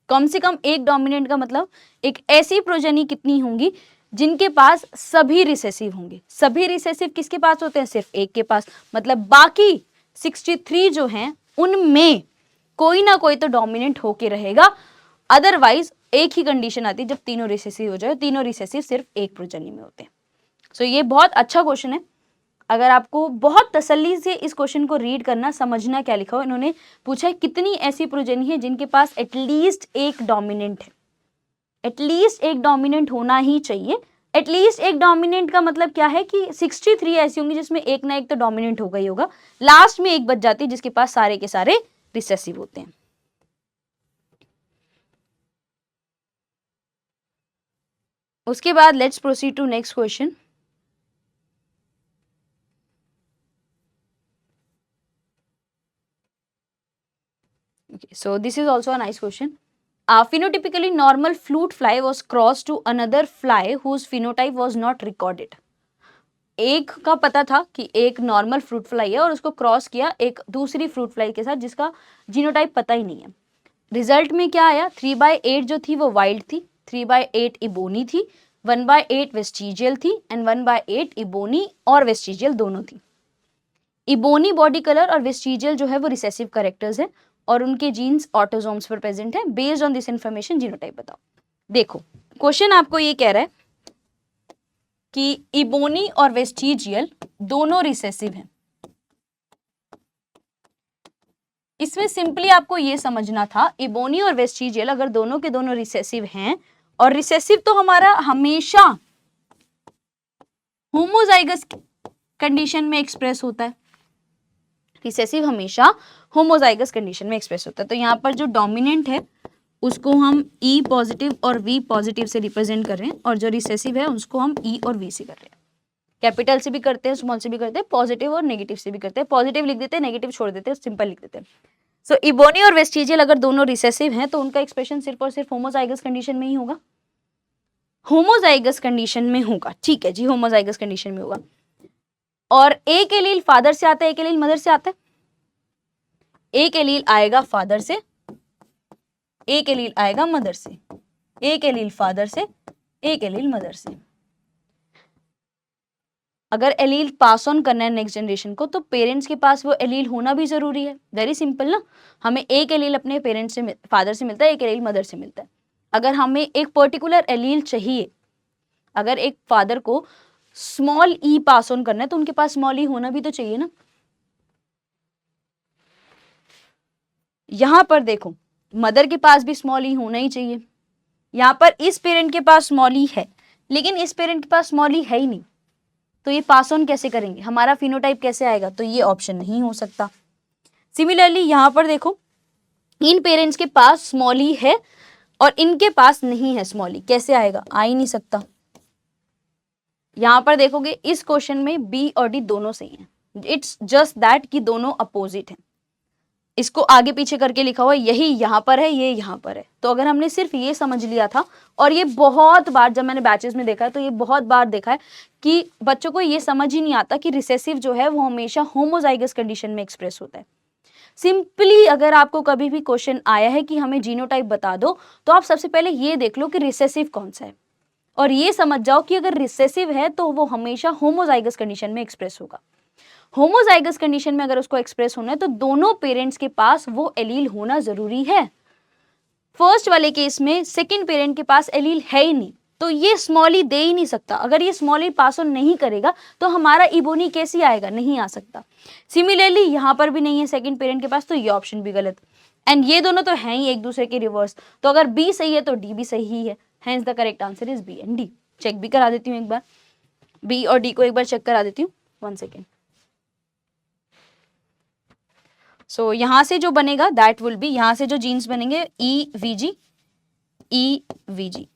कम से कम एक डोमिनेंट का मतलब एक ऐसी प्रोजेनी कितनी होंगी जिनके पास सभी रिसेसिव होंगे. सभी रिसेसिव किसके पास होते हैं, सिर्फ एक के पास. मतलब बाकी 63 जो हैं उनमें कोई ना कोई तो डोमिनेंट होके रहेगा. अदरवाइज एक ही कंडीशन आती है जब तीनों रिसेसिव हो जाए. तीनों रिसेसिव सिर्फ एक प्रोजेनी में होते हैं. सो ये बहुत अच्छा क्वेश्चन है. अगर आपको बहुत तसल्ली से इस क्वेश्चन को रीड करना, समझना क्या लिखा हो, इन्होंने पूछा है कितनी ऐसी प्रोजेनी है जिनके पास एटलीस्ट एक डोमिनेंट है. एटलीस्ट एक डोमिनेंट होना ही चाहिए. एटलीस्ट एक डोमिनेंट का मतलब क्या है कि 63 ऐसी होंगी जिसमें एक ना एक तो डोमिनेंट होगा ही होगा. लास्ट में एक बच जाती है जिसके पास सारे के सारे रिसेसिव होते हैं. उसके बाद let's proceed to next question. Okay, so this is also a nice question. Phenotypically normal fruit fly was crossed to another fly whose phenotype was not recorded. एक का पता था कि एक नॉर्मल फ्रूट फ्लाई है और उसको क्रॉस किया एक दूसरी फ्रूट फ्लाई के साथ जिसका जीनोटाइप पता ही नहीं है. रिजल्ट में क्या आया, 3/8 जो थी वो वाइल्ड थी, 3/8 इबोनी थी, 1/8 वेस्टिजियल थी एंड 1/8 इबोनी और वेस्टिजियल दोनों थी. इबोनी बॉडी कलर और वेस्टिजियल जो है वो रिसेसिव कैरेक्टर्स है और उनके जीन्स ऑटोसोम्स पर प्रेजेंट है. Based on this information genotype बताओ. देखो क्वेश्चन आपको ये कह रहा है कि इबोनी और वेस्टिजियल दोनों रिसेसिव हैं. इसमें सिंपली आपको ये समझना था इबोनी और वेस्टिजियल अगर दोनों के दोनों रिसेसिव हैं, और रिसेसिव तो हमारा हमेशा होमोजाइगस कंडीशन में एक्सप्रेस होता है. रिसेसिव हमेशा होमोजाइगस कंडीशन में एक्सप्रेस होता है. तो यहाँ पर जो डोमिनेंट है उसको हम E पॉजिटिव और V पॉजिटिव से रिप्रेजेंट कर रहे हैं और जो रिसेसिव है उसको हम E और V से कर रहे हैं. कैपिटल से भी करते हैं, स्मॉल से भी करते हैं, पॉजिटिव और नेगेटिव से भी करते हैं. पॉजिटिव लिख देते हैं, नेगेटिव छोड़ देते हैं, सिंपल लिख देते हैं. सो इबोनी और वेस्टिजियल अगर दोनों रिसेसिव हैं तो उनका एक्सप्रेशन सिर्फ और सिर्फ होमोजाइगस कंडीशन में ही होगा. होमोजाइगस कंडीशन में होगा, ठीक है जी, होमोजाइगस कंडीशन में होगा. और एक एलील फादर से आता है, एक एलील मदर से आता है. एक एलील आएगा फादर से, एक एलील आएगा मदर से, एक एलील फादर से, एक एलील मदर से. अगर एलील पास ऑन करना है नेक्स्ट जनरेशन को तो पेरेंट्स के पास वो एलील होना भी जरूरी है. वेरी सिंपल ना. हमें एक एलील अपने पेरेंट्स से फादर से मिलता है, एक एलील मदर से मिलता है. अगर हमें एक पर्टिकुलर एलील चाहिए, अगर एक फादर को स्मॉल ई पास ऑन करना है तो उनके पास स्मॉल ई होना भी तो चाहिए ना. यहां पर देखो मदर के पास भी स्मॉल ई होना ही चाहिए. यहां पर इस पेरेंट के पास स्मॉल ई है लेकिन इस पेरेंट के पास स्मॉल ई है ही नहीं, तो ये पास ऑन कैसे करेंगे, हमारा फिनोटाइप कैसे आएगा, तो ये ऑप्शन नहीं हो सकता. सिमिलरली यहां पर देखो इन पेरेंट्स के पास स्मॉल ई है और इनके पास नहीं है स्मॉल ई, कैसे आएगा, आ ही नहीं सकता. यहां पर देखोगे इस क्वेश्चन में बी और डी दोनों सही हैं. इट्स जस्ट दैट कि दोनों अपोजिट हैं. इसको आगे पीछे करके लिखा हुआ, यही यहाँ पर है, ये यहाँ पर है। तो अगर हमने सिर्फ ये समझ लिया था, और ये बहुत बार जब मैंने बैचेस में देखा है तो ये बहुत बार देखा है कि बच्चों को ये समझ ही नहीं आता कि रिसेसिव जो है वो हमेशा होमोजाइगस कंडीशन में एक्सप्रेस होता है। सिंपली अगर आपको कभी भी क्वेश्चन आया है कि हमें जीनोटाइप बता दो, तो आप सबसे पहले ये देख लो कि रिसेसिव कौन सा है, और ये समझ जाओ कि अगर रिसेसिव है तो वो हमेशा होमोजाइगस कंडीशन में एक्सप्रेस होगा। होमोजाइगस कंडीशन में अगर उसको एक्सप्रेस होना है तो दोनों पेरेंट्स के पास वो एलील होना जरूरी है। फर्स्ट वाले केस में सेकंड पेरेंट के पास एलील है ही नहीं, तो ये स्मॉल ई दे ही नहीं सकता। अगर ये स्मॉल ई पास ऑन नहीं करेगा तो हमारा इबोनी कैसे आएगा, नहीं आ सकता। सिमिलरली यहाँ पर भी नहीं है सेकंड पेरेंट के पास, तो ये ऑप्शन भी गलत। एंड ये दोनों तो हैं ही एक दूसरे के रिवर्स, तो अगर बी सही है तो डी भी सही है। Hence the correct answer is B and D. Check भी करा देती हूँ एक बार, बी और डी को एक बार चेक करा देती हूँ, 1 सेकेंड। सो यहां से जो बनेगा दैट विल बी, यहां से जो जीन्स बनेंगे ई वीजी, ई वीजी,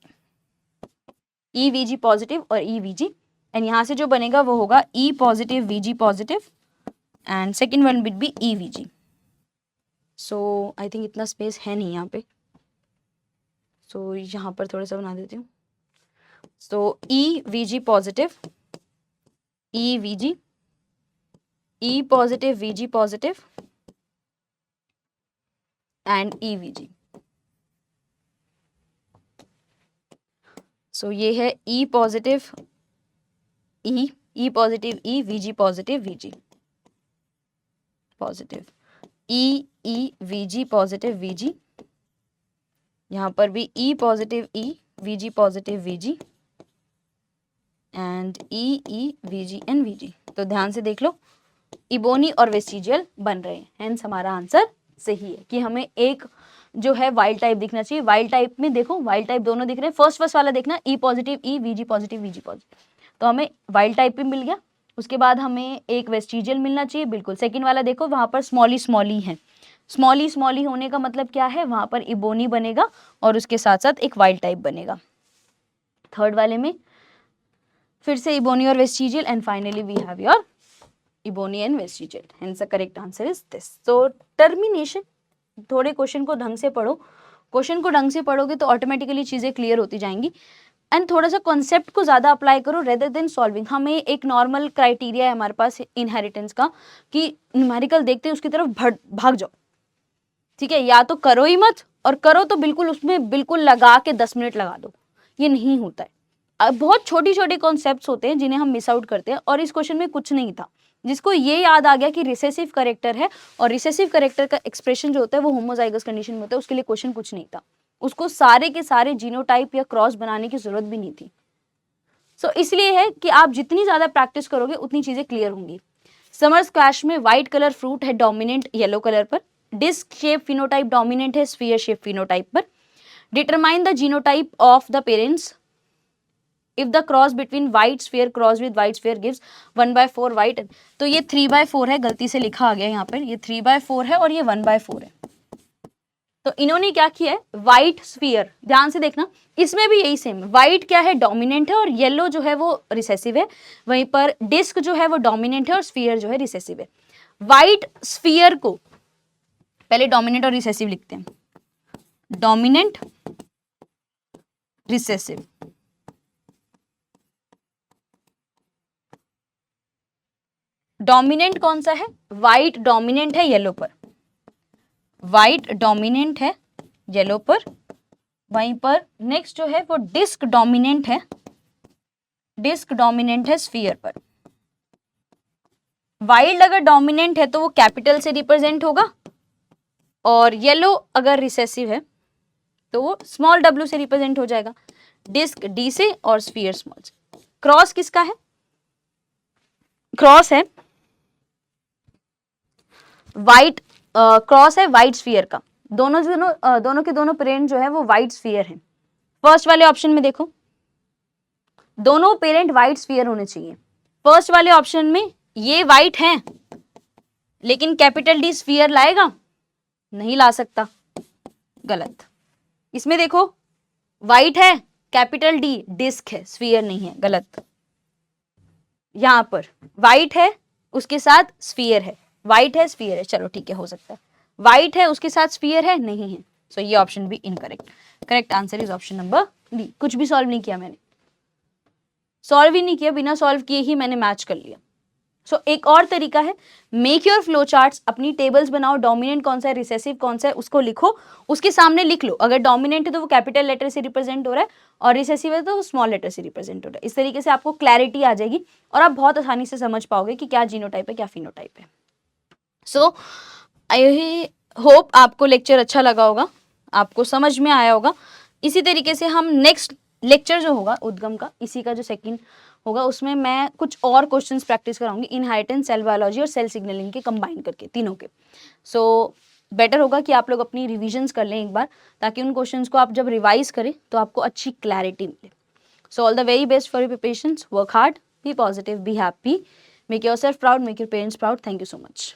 ई वीजी पॉजिटिव और ई वीजी, एंड यहां से जो बनेगा वो होगा E positive VG positive, and second one will be E VG. So I think इतना स्पेस है नहीं यहाँ पे, सो यहाँ पर थोड़ा सा बना देती हूँ। So E VG positive, E VG, E positive VG positive and E VG. So ये है E positive E positive E VG positive VG positive, E VG positive VG, यहाँ पर भी E positive E VG positive VG and E VG and VG. तो ध्यान से देख लो, ebony और वेस्टिजियल बन रहे हैं, हेंस हमारा आंसर सही है कि हमें एक जो है वाइल्ड टाइप दिखना चाहिए। वाइल्ड टाइप में देखो, वाइल्ड टाइप दोनों दिख रहे हैं। फर्स्ट वाला देखना, ई positive E VG positive VG positive, तो हमें वाइल्ड टाइप भी मिल गया। उसके बाद हमें एक वेस्टिजियल मिलना चाहिए, बिल्कुल। सेकंड वाला देखो, वहां पर स्मॉली है। स्मॉली होने का मतलब क्या है, वहां पर इबोनी बनेगा और उसके साथ साथ एक वाइल्ड टाइप बनेगा। थर्ड वाले में फिर से इबोनी और vestigial, and finally we have your ebony and vestigial, hence the correct answer is this. So termination, थोड़े क्वेश्चन को ढंग से पढ़ो, क्वेश्चन को ढंग से पढ़ोगे तो ऑटोमेटिकली चीजें क्लियर होती जाएंगी। एंड थोड़ा सा कॉन्सेप्ट को ज्यादा अप्लाई करो रेदर देन सॉल्विंग। हमें एक नॉर्मल क्राइटेरिया है हमारे पास इनहेरिटेंस का कि न्यूमेरिकल देखते हैं उसकी तरफ भाग जाओ, ठीक है, या तो करो ही मत, और करो तो बिल्कुल उसमें बिल्कुल लगा के 10 मिनट लगा दो, ये नहीं होता है। बहुत छोटी छोटी कॉन्सेप्ट्स होते हैं जिन्हें हम मिस आउट करते हैं, और इस क्वेश्चन में कुछ नहीं था। जिसको ये याद आ गया कि रिसेसिव करेक्टर है और रिसेसिव करेक्टर का एक्सप्रेशन जो होता है वो होमोजाइगस कंडीशन में होता है, उसके लिए क्वेश्चन कुछ नहीं था। उसको सारे के सारे जीनोटाइप या क्रॉस बनाने की जरूरत भी नहीं थी। सो इसलिए है कि आप जितनी ज्यादा प्रैक्टिस करोगे उतनी चीजें क्लियर होंगी। समर स्क्वैश में व्हाइट कलर फ्रूट है डोमिनेंट येलो कलर पर, डिस्क शेप फिनोटाइप डोमिनेंट है स्फीयर शेप फिनोटाइप पर। Determine the genotype of the parents if the cross between white sphere cross with white sphere gives 1/4 white। तो ये 3/4 है, गलती से लिखा आ गया यहाँ पर, ये 3/4 है और ये 1/4 है। तो इन्होंने क्या किया है, व्हाइट स्फीयर, ध्यान से देखना, इसमें भी यही सेम, व्हाइट क्या है, डोमिनेंट है, और येलो जो है वो रिसेसिव है। वहीं पर डिस्क जो है वो डोमिनेंट है और स्फीयर जो है रिसेसिव है। व्हाइट स्फीयर को पहले डोमिनेंट और रिसेसिव लिखते हैं, डोमिनेंट रिसेसिव। डोमिनेंट कौन सा है, व्हाइट डोमिनेंट है येलो पर, व्हाइट डोमिनेंट है येलो पर। वहीं पर नेक्स्ट जो है वो डिस्क डोमिनेंट है, डिस्क डोमिनेंट है स्फीयर पर। व्हाइट अगर डोमिनेंट है तो वो कैपिटल से रिप्रेजेंट होगा, और येलो अगर रिसेसिव है तो वो स्मॉल w से रिप्रेजेंट हो जाएगा, डिस्क d से और स्फीयर स्मॉल से। क्रॉस किसका है, क्रॉस है व्हाइट, क्रॉस है व्हाइट स्फीयर का। दोनों के दोनों पेरेंट जो है वो व्हाइट स्फीयर हैं। फर्स्ट वाले ऑप्शन में देखो, दोनों पेरेंट व्हाइट स्फीयर होने चाहिए। फर्स्ट वाले ऑप्शन में ये व्हाइट हैं, लेकिन कैपिटल डी स्फीयर लाएगा, नहीं ला सकता, गलत। इसमें देखो व्हाइट है, कैपिटल डी डिस्क है, स्फीयर नहीं है, गलत। यहां पर व्हाइट है उसके साथ स्फीयर है, व्हाइट है स्फीयर है, चलो ठीक है, हो सकता है। व्हाइट है उसके साथ स्फीयर है, नहीं है। सो ये ऑप्शन भी incorrect. Correct answer is option number D. कुछ भी सॉल्व नहीं किया मैंने, सॉल्व ही नहीं किया, बिना सॉल्व किए ही मैंने मैच कर लिया। सो एक और तरीका है, मेक योर फ्लो चार्ट्स, अपनी टेबल्स बनाओ, डोमिनेंट कौन सा है, रिसेसिव कौन सा है उसको लिखो, उसके सामने लिख लो। अगर डोमिनेंट है तो वो कैपिटल लेटर से रिप्रेजेंट हो रहा है और रिसेसिव है तो वो स्मॉल लेटर से रिप्रेजेंट हो रहा है। इस तरीके से आपको क्लैरिटी आ जाएगी और आप बहुत आसानी से समझ पाओगे कि क्या जीनोटाइप है क्या फिनोटाइप है। सो आई होप आपको लेक्चर अच्छा लगा होगा, आपको समझ में आया होगा। इसी तरीके से हम नेक्स्ट लेक्चर जो होगा उद्गम का, इसी का जो सेकंड होगा, उसमें मैं कुछ और क्वेश्चंस प्रैक्टिस कराऊंगी, इनहेरिटेंस, सेल बायोलॉजी और सेल सिग्नलिंग के कंबाइन करके तीनों के। सो बेटर होगा कि आप लोग अपनी रिविजन्स कर लें एक बार, ताकि उन क्वेश्चंस को आप जब रिवाइज करें तो आपको अच्छी क्लैरिटी मिले। So all the very best for your preparations, work hard, be positive, be happy, make yourself proud, make your parents proud. Thank you so much.